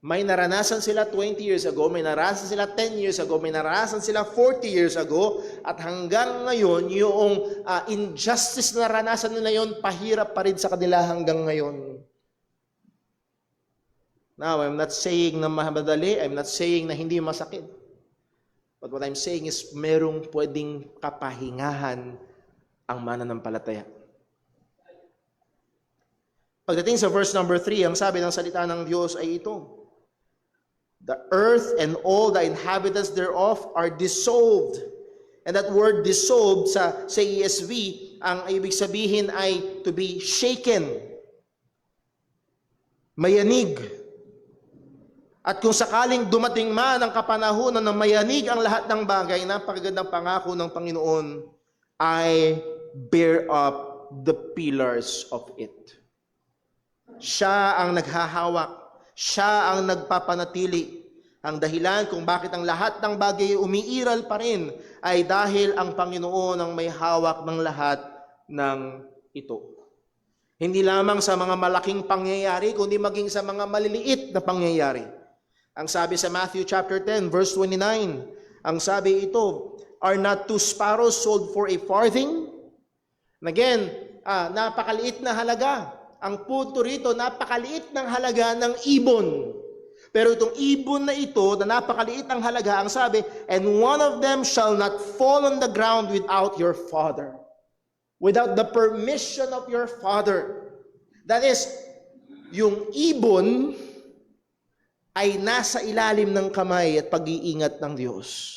May naranasan sila 20 years ago, may naranasan sila 10 years ago, may naranasan sila 40 years ago, at hanggang ngayon, yung injustice na naranasan nila yon, pahirap pa rin sa kanila hanggang ngayon. Now, I'm not saying na madali, I'm not saying na hindi masakit. But what I'm saying is, merong pwedeng kapahingahan ang mananampalataya. Pagdating sa verse number 3, ang sabi ng salita ng Diyos ay ito: the earth and all the inhabitants thereof are dissolved. And that word dissolved sa ESV, ang ibig sabihin ay to be shaken. Mayanig. At kung sakaling dumating man ang kapanahunan na mayanig ang lahat ng bagay, napakagandang pangako ng Panginoon, I bear up the pillars of it. Siya ang naghahawak. Siya ang nagpapanatili. Ang dahilan kung bakit ang lahat ng bagay umiiral pa rin ay dahil ang Panginoon ang may hawak ng lahat ng ito. Hindi lamang sa mga malaking pangyayari, kundi maging sa mga maliliit na pangyayari. Ang sabi sa Matthew chapter 10, verse 29, ang sabi ito, are not 2 sparrows sold for a farthing? And again, napakaliit na halaga. Ang punto rito, napakaliit ng halaga ng ibon. Pero itong ibon na ito, na napakaliit ng halaga, ang sabi, and one of them shall not fall on the ground without your Father. Without the permission of your Father. That is, yung ibon ay nasa ilalim ng kamay at pag-iingat ng Diyos.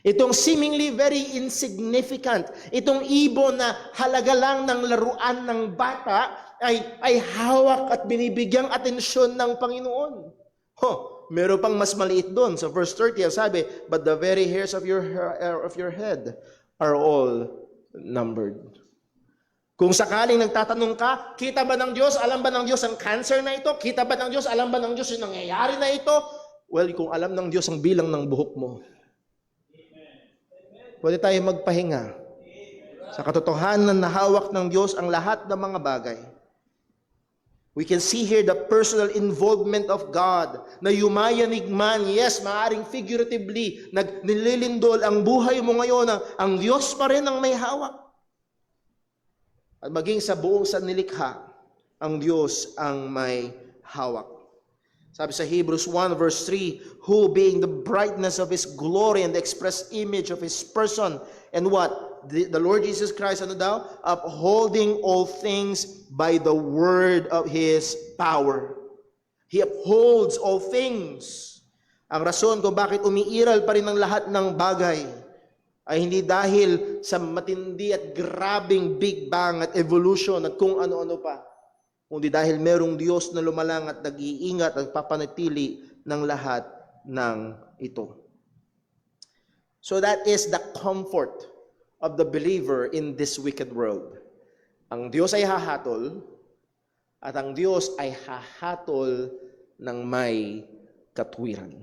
Itong seemingly very insignificant, itong ibon na halaga lang ng laruan ng bata, ay hawak at binibigyang atensyon ng Panginoon. Meron pang mas maliit doon. Sa verse 30, ang sabi, but the very hairs of your head are all numbered. Kung sakaling nagtatanong ka, kita ba ng Diyos, alam ba ng Diyos ang cancer na ito? Kita ba ng Diyos, alam ba ng Diyos yung nangyayari na ito? Well, kung alam ng Diyos ang bilang ng buhok mo, pwede tayo magpahinga sa katotohanan na hawak ng Diyos ang lahat ng mga bagay. We can see here the personal involvement of God na yumayanig man, yes, maaaring figuratively, nililindol ang buhay mo ngayon, ang Diyos pa rin ang may hawak. At maging sa buong sanlilikha, ang Diyos ang may hawak. Sabi sa Hebrews 1 verse 3, who being the brightness of His glory and the express image of His person, and what? The Lord Jesus Christ, ano daw? Upholding all things by the word of His power. He upholds all things. Ang rason kung bakit umiiral pa rin ang lahat ng bagay ay hindi dahil sa matindi at grabing Big Bang at evolution at kung ano-ano pa, kundi dahil merong Diyos na lumalang at nag-iingat at papanatili ng lahat ng ito. So that is the comfort of the believer in this wicked world. Ang Diyos ay hahatol at ang Diyos ay hahatol ng may katwiran.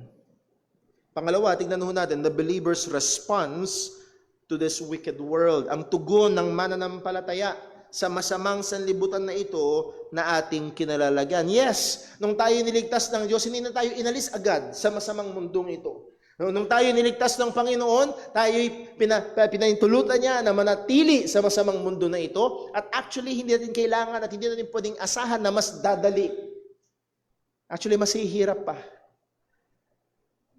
Pangalawa, tignan ho natin the believer's response to this wicked world. Ang tugon ng mananampalataya sa masamang sanlibutan na ito na ating kinalalagyan. Yes, nung tayo niligtas ng Diyos, hindi na tayo inalis agad sa masamang mundong ito. Nung tayo niligtas ng Panginoon, tayo'y pinahintulutan niya na manatili sa masamang mundo na ito. At actually, hindi natin kailangan at hindi natin pwedeng asahan na mas dadali. Actually, mas hihirap pa.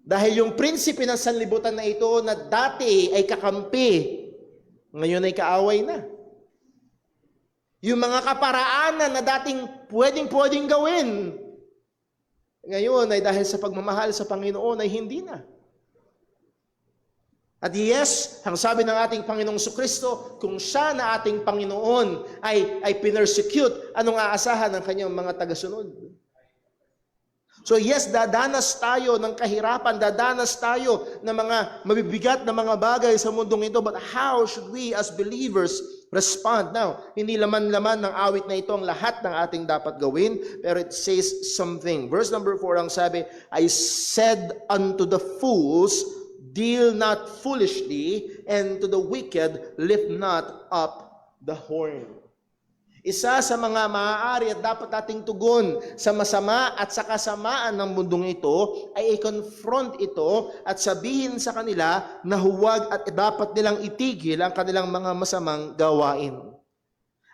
Dahil yung prinsipe ng sanlibutan na ito na dati ay kakampi, ngayon ay kaaway na. Yung mga kaparaanan na dating pwedeng gawin, ngayon ay dahil sa pagmamahal sa Panginoon ay hindi na. At yes, ang sabi ng ating Panginoong Jesucristo, kung siya na ating Panginoon ay pinersecute, anong aasahan ng kanyang mga tagasunod? So yes, dadanas tayo ng kahirapan, dadanas tayo ng mga mabibigat na mga bagay sa mundong ito, but how should we as believers respond? Now, hindi laman-laman ng awit na ito ang lahat ng ating dapat gawin, pero it says something. Verse number 4 ang sabi, I said unto the fools, deal not foolishly, and to the wicked lift not up the horn. Isa sa mga maaari at dapat nating tugon sa masama at sa kasamaan ng mundong ito ay i-confront ito at sabihin sa kanila na huwag at dapat nilang itigil ang kanilang mga masamang gawain.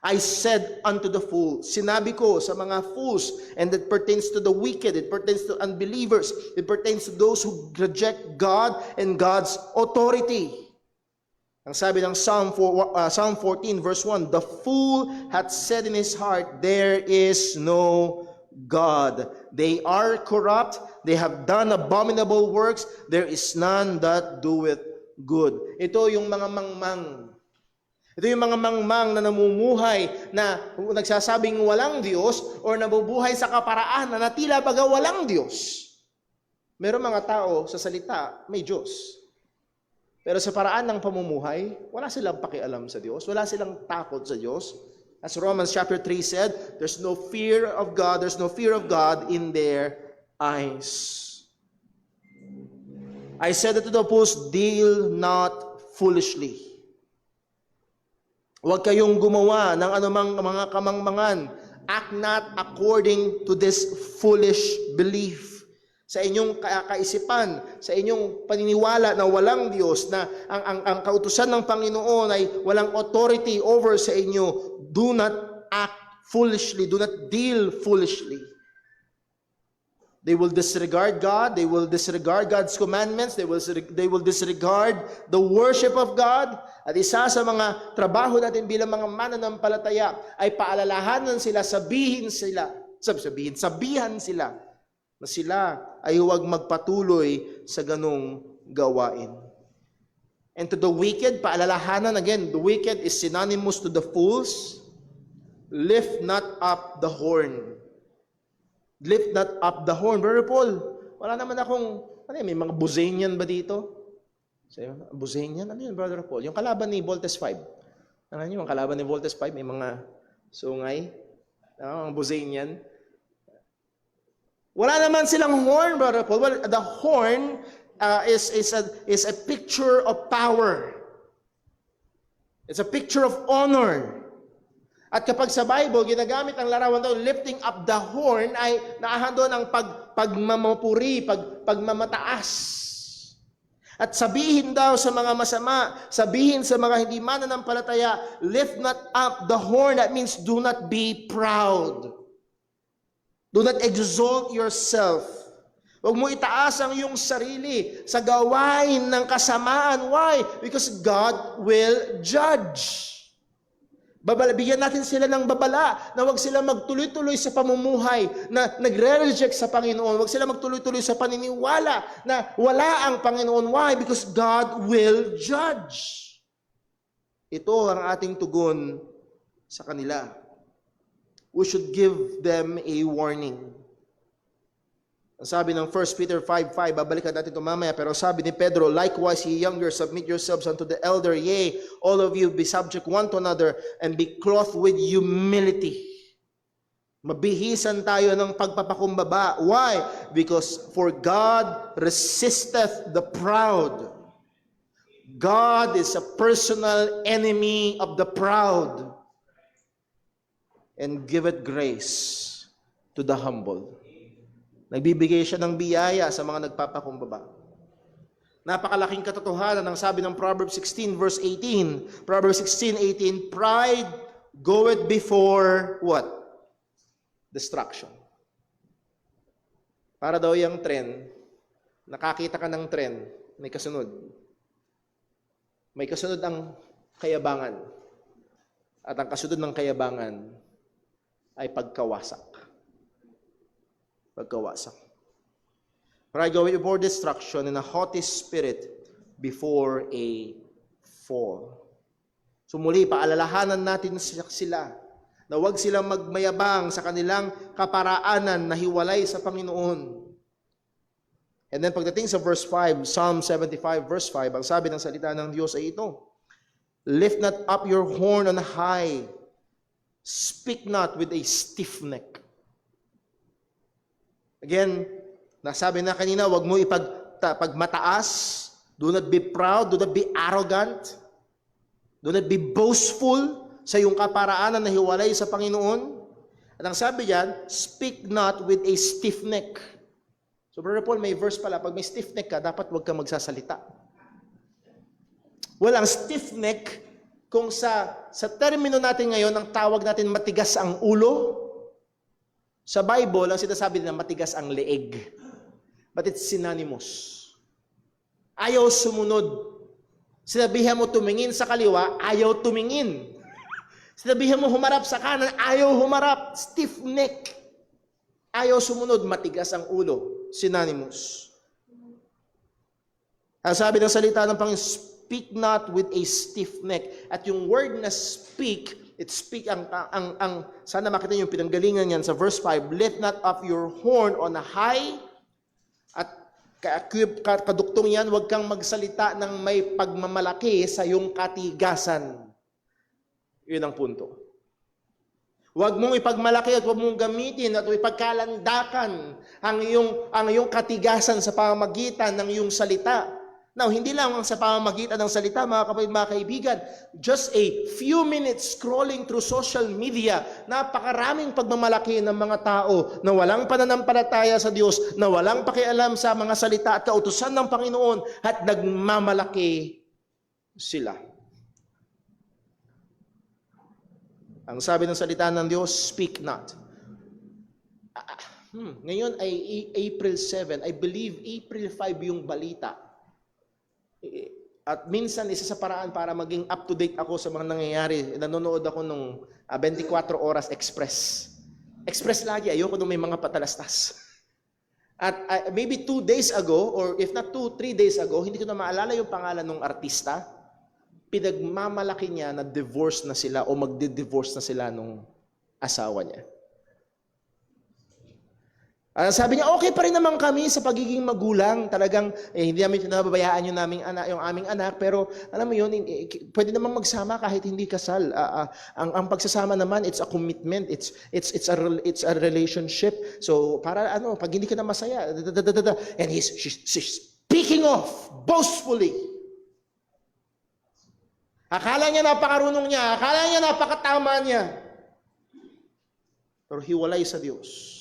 I said unto the fools, sinabi ko sa mga fools, and that pertains to the wicked, it pertains to unbelievers, it pertains to those who reject God and God's authority. Ang sabi ng Psalm 14 verse 1, the fool hath said in his heart, there is no God. They are corrupt, they have done abominable works, there is none that doeth good. Ito yung mga mangmang. Ito yung mga mangmang na namumuhay na nagsasabing walang Diyos or nabubuhay sa kaparaan na tila baga walang Diyos. Meron mga tao sa salita, may Diyos. Pero sa paraan ng pamumuhay, wala silang pakialam sa Diyos, wala silang takot sa Diyos. As Romans chapter 3 said, there's no fear of God in their eyes. I said to the fools, deal not foolishly. Huwag kayong gumawa ng anumang mga kamangmangan. Act not according to this foolish belief. Sa inyong kaisipan, sa inyong paniniwala na walang Diyos, na ang kautusan ng Panginoon ay walang authority over sa inyo, do not act foolishly, do not deal foolishly. They will disregard God, they will disregard God's commandments, they will disregard the worship of God. At isa sa mga trabaho natin bilang mga mananampalataya ay paalalahanan sila, sabihan sila na sila ay huwag magpatuloy sa ganong gawain. And to the wicked, paalalahanan again, the wicked is synonymous to the fools. Lift not up the horn. Lift not up the horn. Brother Paul, wala naman akong, may mga Buzanian ba dito? Buzanian? Ano yun, Brother Paul? Yung kalaban ni Voltes 5. Ano yun, yung kalaban ni Voltes 5, may mga sungay. Ang Buzanian. Wala naman silang horn, Brother Paul. Well, the horn is a picture of power. It's a picture of honor. At kapag sa Bible, ginagamit ang larawan daw, lifting up the horn, ay naahan doon ang pagmamapuri, pagmamataas. At sabihin daw sa mga masama, sabihin sa mga hindi mananampalataya, lift not up the horn. That means do not be proud. Do not exalt yourself. Huwag mo itaas ang iyong sarili sa gawain ng kasamaan. Why? Because God will judge. Bigyan natin sila ng babala na huwag sila magtuloy-tuloy sa pamumuhay na nagre-reject sa Panginoon. Huwag sila magtuloy-tuloy sa paniniwala na wala ang Panginoon. Why? Because God will judge. Ito ang ating tugon sa kanila. We should give them a warning. Ang sabi ng 1 Peter 5:5, babalikan natin ito mamaya, pero sabi ni Pedro, likewise ye younger, submit yourselves unto the elder, yea, all of you be subject one to another, and be clothed with humility. Mabihisan tayo ng pagpapakumbaba. Why? Because for God resisteth the proud. God is a personal enemy of the proud, and giveth grace to the humble. Nagbibigay siya ng biyaya sa mga nagpapakumbaba. Napakalaking katotohanan ng sabi ng Proverbs 16 verse 18. Proverbs 16:18, pride goeth before what? Destruction. Para daw yung trend, nakakita ka ng trend, may kasunod. May kasunod ang kayabangan. At ang kasunod ng kayabangan ay pagkawasak. Pagkawasak. Pride goeth before destruction, and a haughty spirit before a fall. So muli, paalalahanan natin sila na huwag silang magmayabang sa kanilang kaparaanan na hiwalay sa Panginoon. And then pagdating sa verse 5, Psalm 75 verse 5, ang sabi ng salita ng Diyos ay ito, lift not up your horn on high, speak not with a stiff neck. Again, nasabi na kanina, huwag mo ipagmataas. Do not be proud. Do not be arrogant. Do not be boastful sa iyong kaparaanan na hiwalay sa Panginoon. At ang sabi diyan, speak not with a stiff neck. So Brother Paul, may verse pala, pag may stiff neck ka, dapat huwag ka magsasalita. Well, ang stiff neck, kung sa termino natin ngayon, ang tawag natin matigas ang ulo, sa Bible, ang sinasabi na matigas ang leeg. But it's synonymous. Ayaw sumunod. Sinabihan mo tumingin sa kaliwa, ayaw tumingin. Sinabihan mo humarap sa kanan, ayaw humarap. Stiff neck. Ayaw sumunod, matigas ang ulo. Synonymous. Ang sabi ng salita ng Panginoon, speak not with a stiff neck. At yung word na speak, sana makita niyo yung pinanggalingan niyan sa verse 5, lift not up your horn on a high, at kaduktong yan, huwag kang magsalita ng may pagmamalaki sa iyong katigasan. Yun ang punto. Huwag mong ipagmalaki at huwag mong gamitin at ipagkalandakan ang iyong katigasan sa pamamagitan ng iyong salita. Now, hindi lang sa pamamagitan ng salita, mga kapatid, mga kaibigan, just a few minutes scrolling through social media, napakaraming pagmamalaki ng mga tao na walang pananampalataya sa Diyos, na walang pakialam sa mga salita at kautusan ng Panginoon, at nagmamalaki sila. Ang sabi ng salita ng Diyos, speak not. Ngayon ay April 7. I believe April 5 yung balita. At minsan, isa sa paraan para maging up-to-date ako sa mga nangyayari, nanonood ako nung 24 Oras Express. Express lagi, ayoko nung may mga patalastas. At maybe 2 days ago, or if not 2-3 days ago, hindi ko na maalala yung pangalan ng artista, pinagmamalaki niya na divorce na sila o magdi-divorce na sila nung asawa niya. Sabi niya, okay pa rin naman kami sa pagiging magulang. Talagang, hindi namin pinababayaan yung aming anak. Pero, alam mo yun, pwede naman magsama kahit hindi kasal. Ang pagsasama naman, it's a commitment. It's a relationship. So, para pag hindi ka na masaya, and she's speaking off boastfully. Akala niya napakarunong niya. Akala niya napakatama niya. pero hiwalay sa Diyos.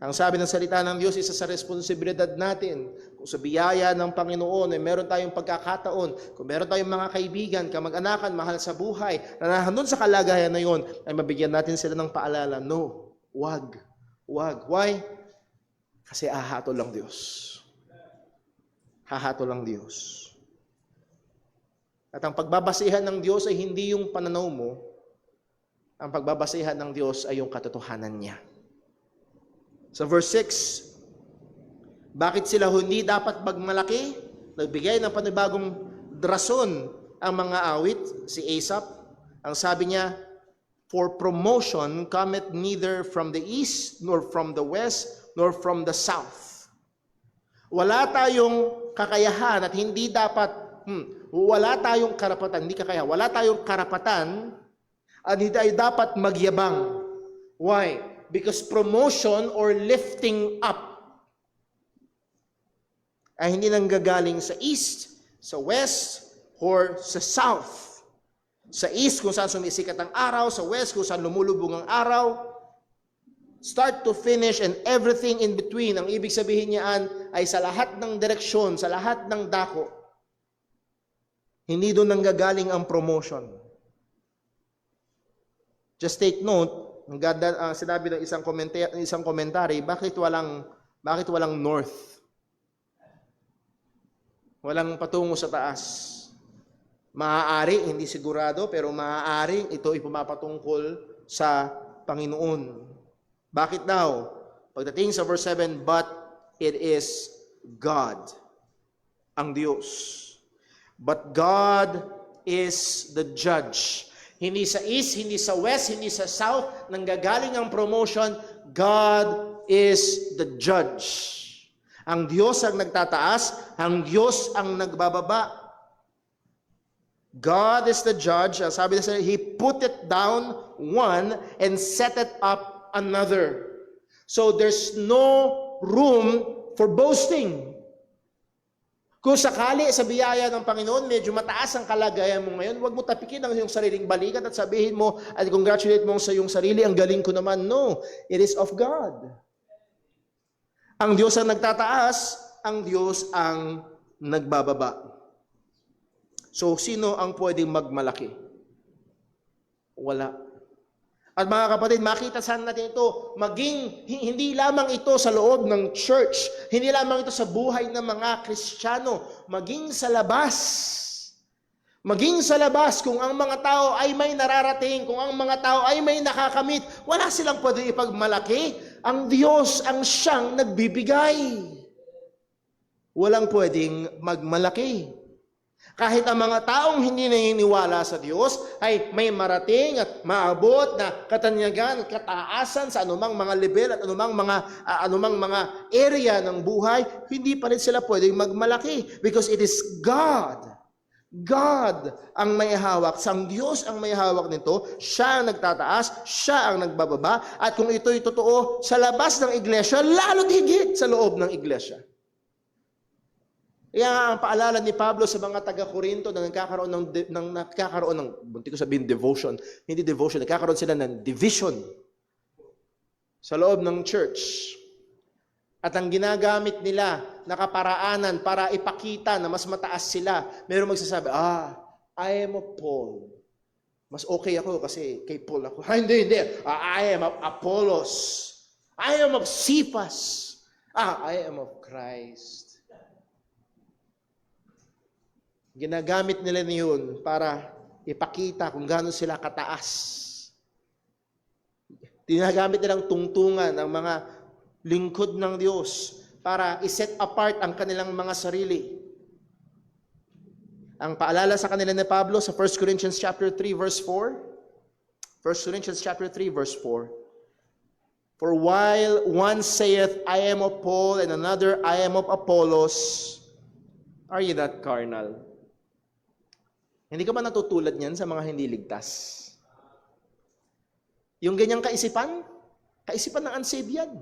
Ang sabi ng salita ng Diyos, isa sa responsibilidad natin, kung sa biyaya ng Panginoon, ay meron tayong pagkakataon, kung meron tayong mga kaibigan, kamag-anakan, mahal sa buhay, na nandun sa kalagayan na yon, ay mabigyan natin sila ng paalala, no, wag. Why? Kasi hahato lang Diyos. Hahato lang Diyos. At ang pagbabasihan ng Diyos ay hindi yung pananaw mo, ang pagbabasihan ng Diyos ay yung katotohanan niya. Sa verse 6, bakit sila hindi dapat magmalaki? Nagbigay ng panibagong rason ang mga awit, si Asaph. Ang sabi niya, for promotion cometh neither from the east, nor from the west, nor from the south. Wala tayong kakayahan at hindi dapat, wala tayong karapatan, hindi kakaya, wala tayong karapatan at hindi tayo dapat magyabang. Why? Because promotion or lifting up ay hindi nanggagaling sa east, sa west, or sa south. Sa east kung saan sumisikat ang araw, sa west kung saan lumulubog ang araw. Start to finish and everything in between. Ang ibig sabihin niyan ay sa lahat ng direksyon, sa lahat ng dako. Hindi doon nanggagaling ang promotion. Just take note, sinabi ng isang komentary, bakit walang north? Walang patungo sa taas. Maaari, hindi sigurado, pero maaari ito ay pumapatungkol sa Panginoon. Bakit daw? Pagdating sa verse 7, but it is God, ang Diyos. But God is the judge. Hindi sa east, hindi sa west, hindi sa south, nanggagaling ang promotion, God is the judge. Ang Diyos ang nagtataas, ang Diyos ang nagbababa. God is the judge. Sabi niya, He put it down one and set it up another. So there's no room for boasting. Kung sakali sa biyaya ng Panginoon, medyo mataas ang kalagayan mo ngayon, huwag mo tapikin ang iyong sariling balikat at sabihin mo at congratulate mo sa iyong sarili, ang galing ko naman. No, it is of God. Ang Diyos ang nagtataas, ang Diyos ang nagbababa. So, sino ang pwedeng magmalaki? Wala. At mga kapatid, makita saan natin ito, hindi lamang ito sa loob ng church, hindi lamang ito sa buhay ng mga Kristiyano, maging sa labas. Maging sa labas, kung ang mga tao ay may nararating, kung ang mga tao ay may nakakamit, wala silang pwedeng ipagmalaki. Ang Diyos ang siyang nagbibigay. Walang pwedeng magmalaki. Kahit ang mga taong hindi naniniwala sa Diyos ay may marating at maabot na katanyagan, kataasan sa anumang mga level at anumang mga area ng buhay, hindi pa rin sila pwedeng magmalaki because it is God. God ang may hawak. Sang Diyos ang may hawak nito. Siya ang nagtataas, siya ang nagbababa. At kung ito'y totoo sa labas ng iglesia, lalo't higit sa loob ng iglesia. Kaya nga ang paalala ni Pablo sa mga taga-Korinto na nagkakaroon ng bunti ko sabihin devotion, hindi devotion, nagkakaroon sila ng division sa loob ng church. At ang ginagamit nila na kaparaanan para ipakita na mas mataas sila, mayroong magsasabi, I am of Paul. Mas okay ako kasi kay Paul ako. Hindi. I am of Apollos. I am of Cephas. I am of Christ. Ginagamit nila niyon para ipakita kung gaano sila kataas. Ginagamit nilang tungtungan ng mga lingkod ng Diyos para iset apart ang kanilang mga sarili. Ang paalala sa kanila ni Pablo sa 1 Corinthians chapter 3 verse 4. 1 Corinthians chapter 3 verse 4. For while one saith, I am of Paul, and another, I am of Apollos, are ye not carnal? Hindi ka ba natutulad niyan sa mga hindi ligtas? Yung ganyang kaisipan ng unsaved yan.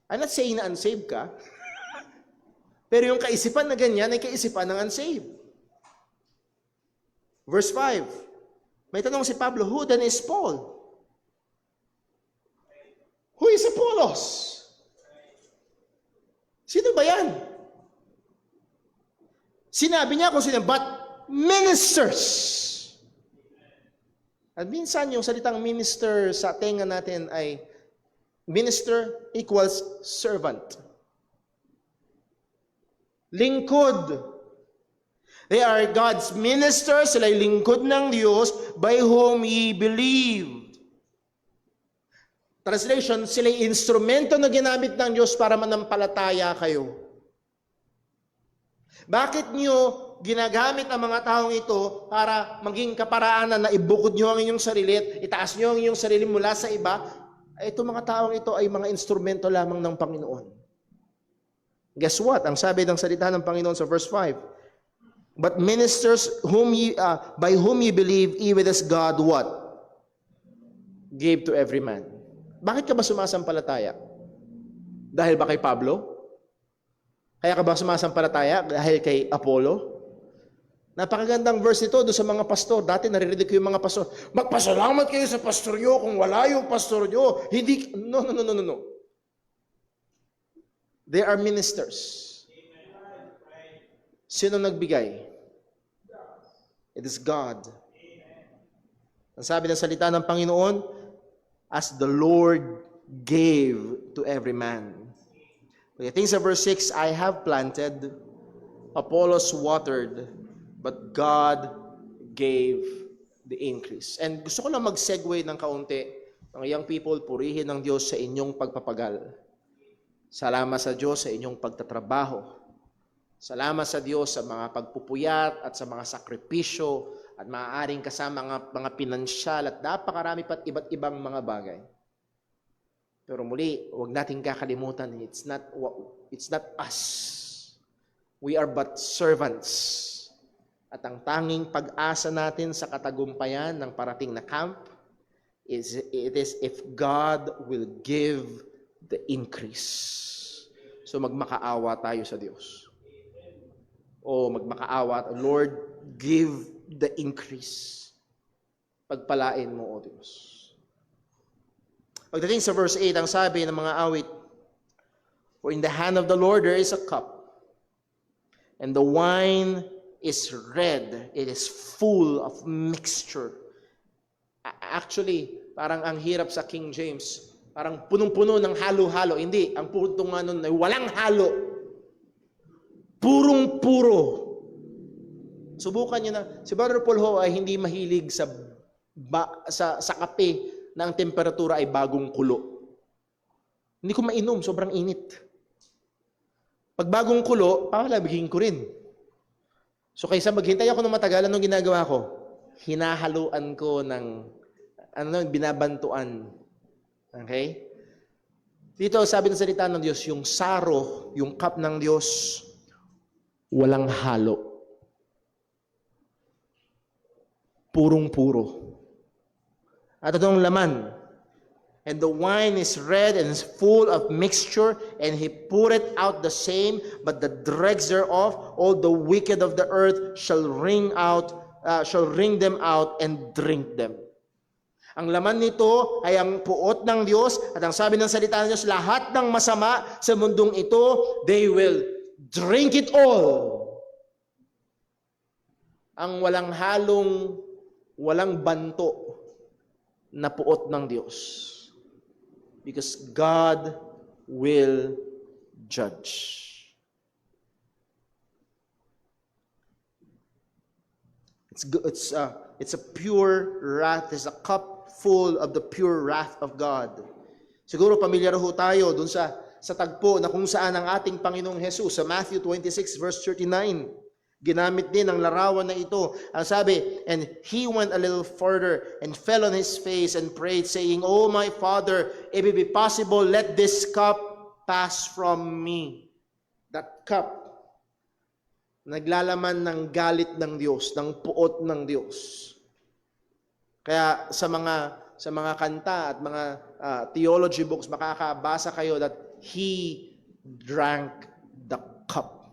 I'm not saying na unsaved ka, pero yung kaisipan na ganyan ay kaisipan ng unsaved. Verse 5, May tanong si Pablo, who then is Paul? Who is Apollos? Sino ba yan? Sinabi niya kung sino, but ministers. At minsan yung salitang minister sa tenga natin ay minister equals servant. Lingkod. They are God's ministers, sila ay lingkod ng Diyos by whom ye believed. Translation, sila ay instrumento na ginamit ng Diyos para manampalataya kayo. Bakit nyo ginagamit ang mga taong ito para maging kaparaanan na ibukod nyo ang inyong sarili at itaas nyo ang inyong sarili mula sa iba? Ito mga taong ito ay mga instrumento lamang ng Panginoon. Guess what? Ang sabi ng salita ng Panginoon sa verse 5, but ministers by whom ye believe, even as God what? Gave to every man. Bakit ka ba sumasampalataya? Dahil ba kay Pablo? Kaya ka ba sumasampalataya dahil kay Apollo? Napakagandang verse ito doon sa mga pastor. Dati naririnig ko yung mga pastor, magpasalamat kayo sa pastor nyo kung wala yung pastor nyo. Hindi, no. They are ministers. Sino nagbigay? It is God. Ang sabi ng salita ng Panginoon, as the Lord gave to every man. Okay, things of verse 6, I have planted, Apollos watered, but God gave the increase. And gusto ko lang mag-segue ng kaunti, mga young people, purihin ng Diyos sa inyong pagpapagal. Salamat sa Diyos sa inyong pagtatrabaho. Salamat sa Diyos sa mga pagpupuyat at sa mga sakripisyo at maaaring kasama mga pinansyal at napakarami pa't iba't ibang mga bagay. Pero muli, huwag nating kakalimutan, it's not us. We are but servants. At ang tanging pag-asa natin sa katagumpayan ng parating na camp it is if God will give the increase. So magmakaawa tayo sa Diyos. O magmakaawa, Lord, give the increase. Pagpalain mo, O Diyos. Pagdating sa verse 8, ang sabi ng mga awit, for in the hand of the Lord there is a cup, and the wine is red, it is full of mixture. Actually, parang ang hirap sa King James, parang punong-puno ng halo-halo. Hindi, ang punto nga nun ay walang halo. Purong-puro. Subukan nyo na, si Brother Paul Ho ay hindi mahilig sa kape na ang temperatura ay bagong kulo. Hindi ko mainom, sobrang init. Pag bagong kulo, palalabigin ko rin. So kaysa maghintay ako ng matagal, anong ginagawa ko? Hinahaluan ko ng, binabantuan. Okay? Dito, sabi ng salita ng Diyos, yung saro, yung cup ng Diyos, walang halo. Purong-puro. At itong laman, and the wine is red and is full of mixture, and he poured it out the same, but the dregs thereof, all the wicked of the earth shall wring them out and drink them. Ang laman nito ay ang puot ng Diyos, at ang sabi ng salita ng Diyos, lahat ng masama sa mundong ito, they will drink it all. Ang walang halong, walang banto na puot ng Diyos. Because God will judge. It's a pure wrath. It's a cup full of the pure wrath of God. Siguro pamilyar ho tayo dun sa tagpo na kung saan ang ating Panginoong Jesus sa Matthew 26 verse 39. Ginamit din ang larawan na ito. Ang sabi, and he went a little further and fell on his face and prayed, saying, Oh my Father, if it be possible, let this cup pass from me. That cup, naglalaman ng galit ng Diyos, ng puot ng Diyos. Kaya sa mga kanta at mga theology books, makakabasa kayo that he drank the cup.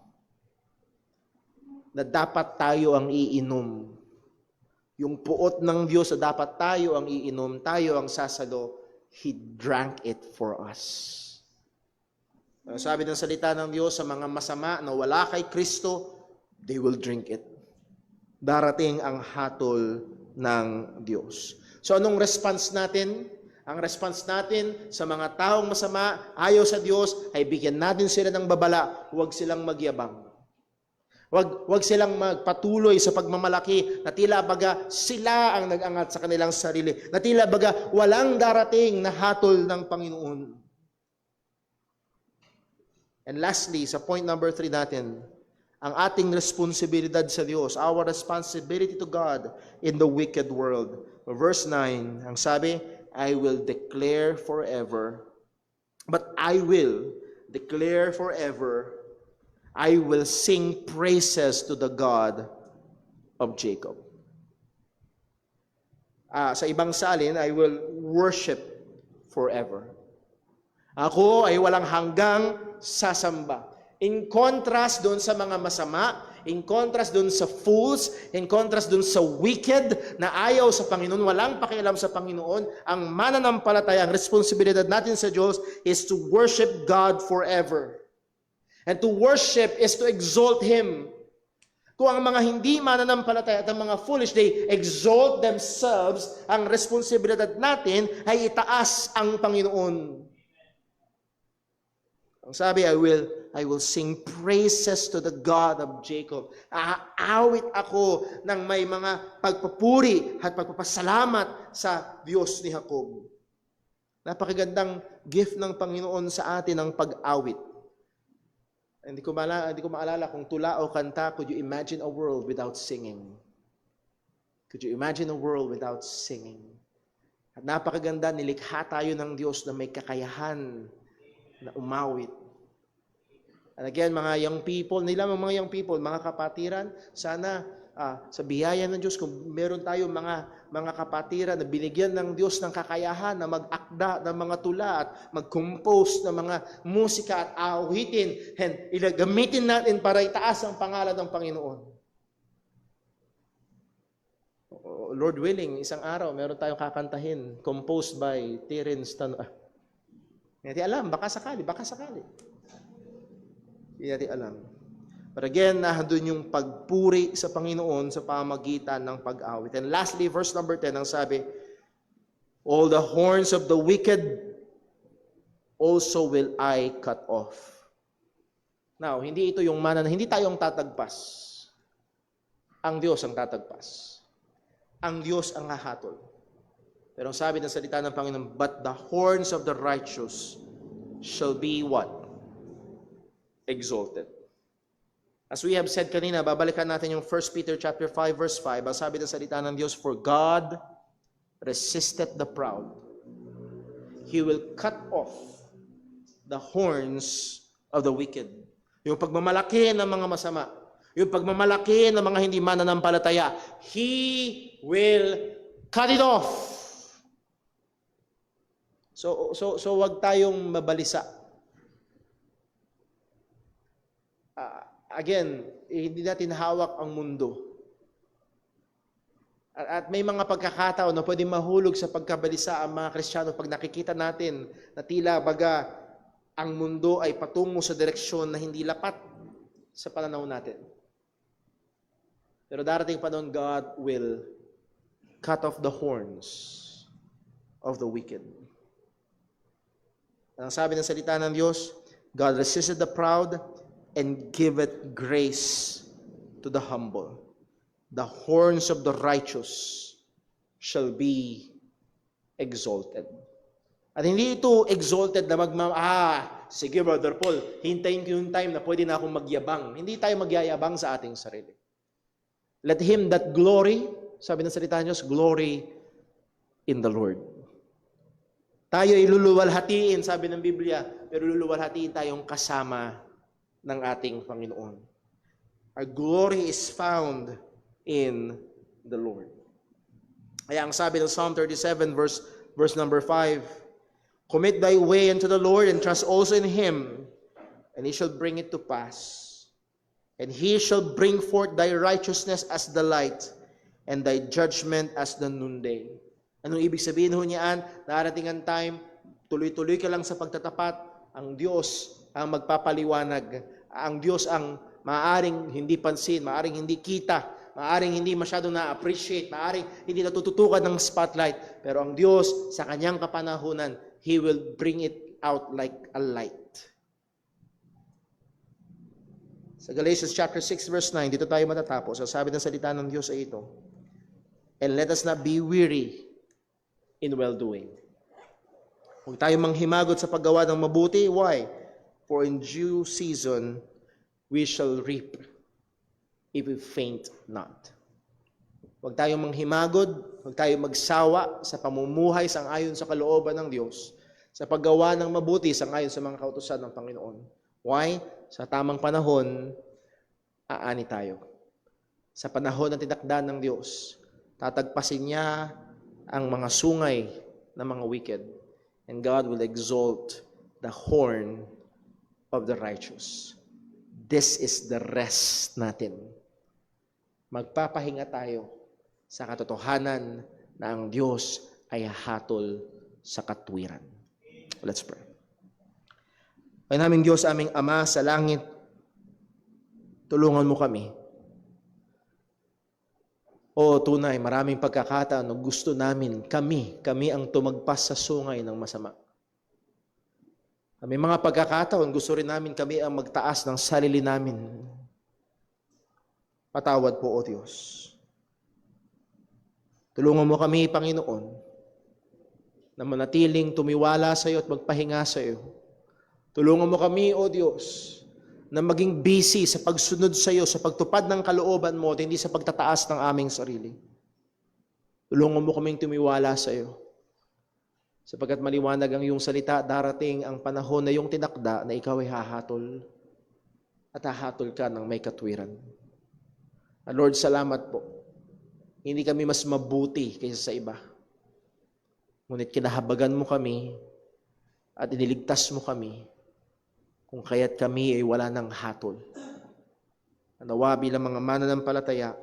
Na dapat tayo ang iinom. Yung puot ng Diyos na dapat tayo ang iinom, tayo ang sasalo, He drank it for us. Sabi ng salita ng Diyos sa mga masama na wala kay Kristo, they will drink it. Darating ang hatol ng Diyos. So anong response natin? Ang response natin sa mga taong masama, ayaw sa Diyos, ay bigyan natin sila ng babala, huwag silang magyabang. Huwag silang magpatuloy sa pagmamalaki na tila baga sila ang nag-angat sa kanilang sarili. Na tila baga walang darating na hatol ng Panginoon. And lastly, sa point number 3 natin, ang ating responsibilidad sa Diyos, our responsibility to God in the wicked world. Verse 9, ang sabi, I will declare forever, but I will declare forever, I will sing praises to the God of Jacob. Sa ibang salin, I will worship forever. Ako ay walang hanggang sasamba. In contrast doon sa mga masama, in contrast doon sa fools, in contrast doon sa wicked na ayaw sa Panginoon, walang pakialam sa Panginoon, ang mananampalataya, ang responsibilidad natin sa Diyos is to worship God forever. And to worship is to exalt Him. Kung ang mga hindi mananampalataya at ang mga foolish, they exalt themselves, ang responsibilidad natin ay itaas ang Panginoon. Ang sabi, I will sing praises to the God of Jacob. Aawit ako ng may mga pagpupuri at pagpapasalamat sa Diyos ni Jacob. Napakagandang gift ng Panginoon sa atin ang pag-awit. Hindi ko maalala kung tula o kanta, could you imagine a world without singing? Could you imagine a world without singing? At napakaganda, nilikha tayo ng Diyos na may kakayahan na umawit. And again, mga young people, mga young people, mga kapatiran, sana sa biyaya ng Diyos, kung meron tayo mga kapatiran na binigyan ng Diyos ng kakayahan na mag-akda ng mga tula at mag-compose ng mga musika at awitin, and gamitin natin para itaas ang pangalan ng Panginoon. Lord willing, isang araw, meron tayong kakantahin, composed by Terence Tanua. Hindi natin alam, baka sakali. Hindi natin alam. But again, nandun yung pagpuri sa Panginoon sa pamagitan ng pag-awit. And lastly, verse number 10, ang sabi, all the horns of the wicked also will I cut off. Now, hindi ito yung hindi tayo ang tatagpas. Ang Diyos ang tatagpas. Ang Diyos ang hahatol. Pero ang sabi ng salita ng Panginoon, but the horns of the righteous shall be what? Exalted. As we have said kanina, babalikan natin yung 1 Peter chapter 5 verse 5. Ang sabi ng salita ng Diyos, for God resisteth the proud. He will cut off the horns of the wicked. Yung pagmamalaki ng mga masama, yung pagmamalaki ng mga hindi mananampalataya, He will cut it off. So wag tayong mabalisa. Again, hindi natin hawak ang mundo. At may mga pagkakataon na pwedeng mahulog sa pagkabalisa ang mga Kristiyano pag nakikita natin na tila baga ang mundo ay patungo sa direksyon na hindi lapat sa pananaw natin. Pero darating pa noon, God will cut off the horns of the wicked. Ang sabi ng salita ng Diyos, God resisted the proud and giveth grace to the humble. The horns of the righteous shall be exalted. At hindi ito exalted na sige Brother Paul, hintayin ko yung time na pwede na akong magyabang. Hindi tayo magyayabang sa ating sarili. Let him that glory, sabi ng salita ng Diyos, glory in the Lord. Tayo ay luluwalhatiin, sabi ng Biblia, pero luluwalhatiin tayong kasama ng ating Panginoon. Our glory is found in the Lord. Kaya ang sabi ng Psalm 37 verse number 5, commit thy way unto the Lord and trust also in Him, and He shall bring it to pass. And He shall bring forth thy righteousness as the light, and thy judgment as the noonday. Anong ibig sabihin ho niyan? Darating ang time, tuloy-tuloy ka lang sa pagtatapat, ang Diyos ang magpapaliwanag. Ang Diyos ang maaring hindi pansin, maaring hindi kita, maaring hindi masyado na-appreciate, maaring hindi natututukan ng spotlight. Pero ang Diyos, sa kanyang kapanahunan, He will bring it out like a light. Sa Galatians chapter 6 verse 9, dito tayo matatapos. Ang sabi ng salita ng Diyos ay ito, and let us not be weary in well-doing. Huwag tayo manghimagot sa paggawa ng mabuti. Why? For in due season, we shall reap if we faint not. Huwag tayo manghimagod, huwag tayo magsawa sa pamumuhay sang-ayon sa kalooban ng Diyos, sa paggawa ng mabuti sang-ayon sa mga kautusan ng Panginoon. Why? Sa tamang panahon, aani tayo. Sa panahon ng tinakda ng Diyos, tatagpasin niya ang mga sungay ng mga wicked. And God will exalt the horn of the righteous. This is the rest natin. Magpapahinga tayo sa katotohanan na ang Diyos ay hatol sa katwiran. Let's pray. Ay naming Diyos, aming Ama sa langit, tulungan mo kami. O tunay, maraming pagkakataon na gusto namin, kami ang tumagpas sa sungay ng masama. May mga pagkakataon, gusto rin namin kami ang magtaas ng sarili namin. Patawad po, O Diyos. Tulungan mo kami, Panginoon, na manatiling tumiwala sa iyo at magpahinga sa iyo. Tulungan mo kami, O Diyos, na maging busy sa pagsunod sa iyo, sa pagtupad ng kalooban mo at hindi sa pagtataas ng aming sarili. Tulungan mo kaming tumiwala sa iyo. Sapagkat maliwanag ang iyong salita, darating ang panahon na iyong tinakda na ikaw ay hahatol at hahatol ka ng may katwiran. And Lord, salamat po. Hindi kami mas mabuti kaysa sa iba. Ngunit kinahabagan mo kami at iniligtas mo kami kung kaya't kami ay wala ng hatol. Nawa bilang mga mananampalataya,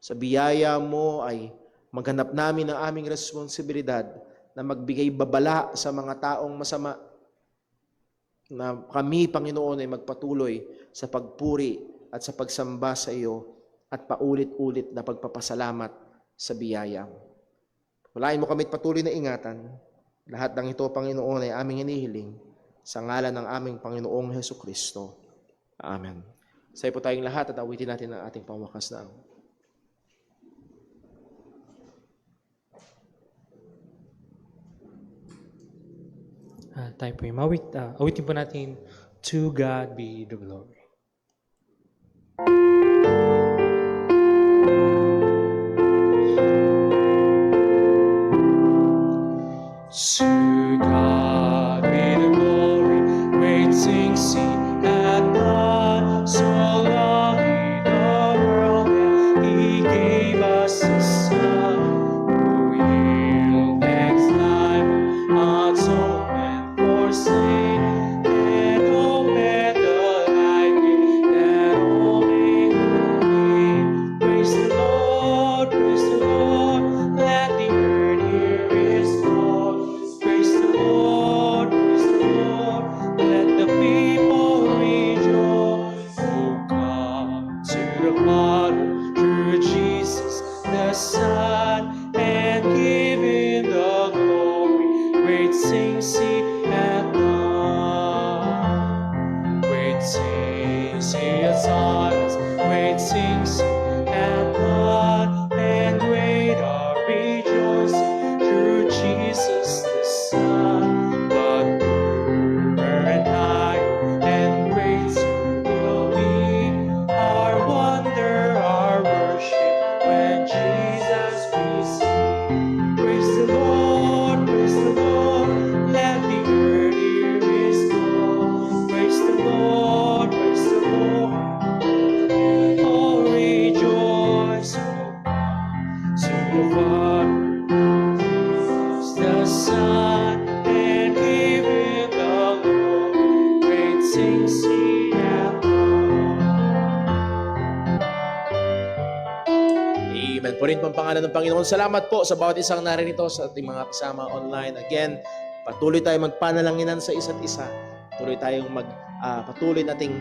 sa biyaya mo ay maghanap namin ng aming responsibilidad na magbigay babala sa mga taong masama, na kami, Panginoon, ay magpatuloy sa pagpuri at sa pagsamba sa iyo at paulit-ulit na pagpapasalamat sa biyaya. Walain mo kami at patuloy na ingatan. Lahat ng ito, Panginoon, ay aming hinihiling sa ngalan ng aming Panginoong Hesukristo. Amen. Sa po tayong lahat at awitin natin ang ating pangwakas na awit. Tayo po yung mawit. Awitin po natin, To God be the glory. To God be the glory, great things He hath done. So lovely the world that He gave us His Son, who healed man's life, atonement for sin, and opened the light gate that only believe. Praise the Lord, let the earth hear His voice. Praise the Lord, let the people rejoice. Oh, come to the Father through Jesus the Son, and give Him the glory. Great things He hath done. Great things He has done. Great things He hath done. And great are rejoicing through Jesus the Son. But purer and higher and greater will be our wonder, our worship, when Jesus we see. Praise the Lord, let the earth hear His voice. Praise the Lord, oh rejoice. Papurihin po ang pangalan ng Panginoon. Salamat po sa bawat isang naririto, sa ating mga kasama online. Again, patuloy tayong magpanalanginan sa isa't isa. Patuloy nating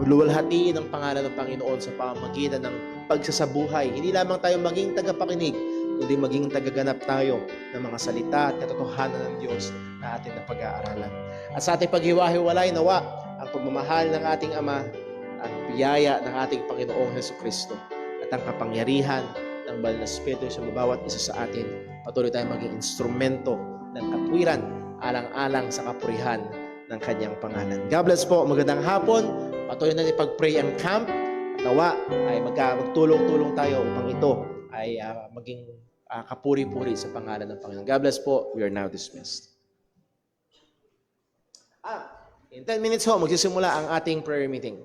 luwalhatiin ang pangalan ng Panginoon sa pamamagitan ng pagsasabuhay. Hindi lamang tayo maging tagapakinig, kundi maging tagaganap tayo ng mga salita at katotohanan ng Diyos na ating napag-aaralan. At sa ating paghiwa-hiwalay, nawa ang pagmamahal ng ating Ama, ang biyaya ng ating Panginoong Hesukristo, at ang kapangyarihan ng Banal na Espiritu sa bawat isa sa atin, patuloy tayong maging instrumento ng katwiran alang-alang sa kapurihan ng Kanyang pangalan. God bless po. Magandang hapon. Patuloy natin ipag-pray ang camp. Nawa ay magtulong-tulong tayo upang ito ay maging kapuri-puri sa pangalan ng Panginoon. God bless po. We are now dismissed. In 10 minutes ho, magsisimula ang ating prayer meeting.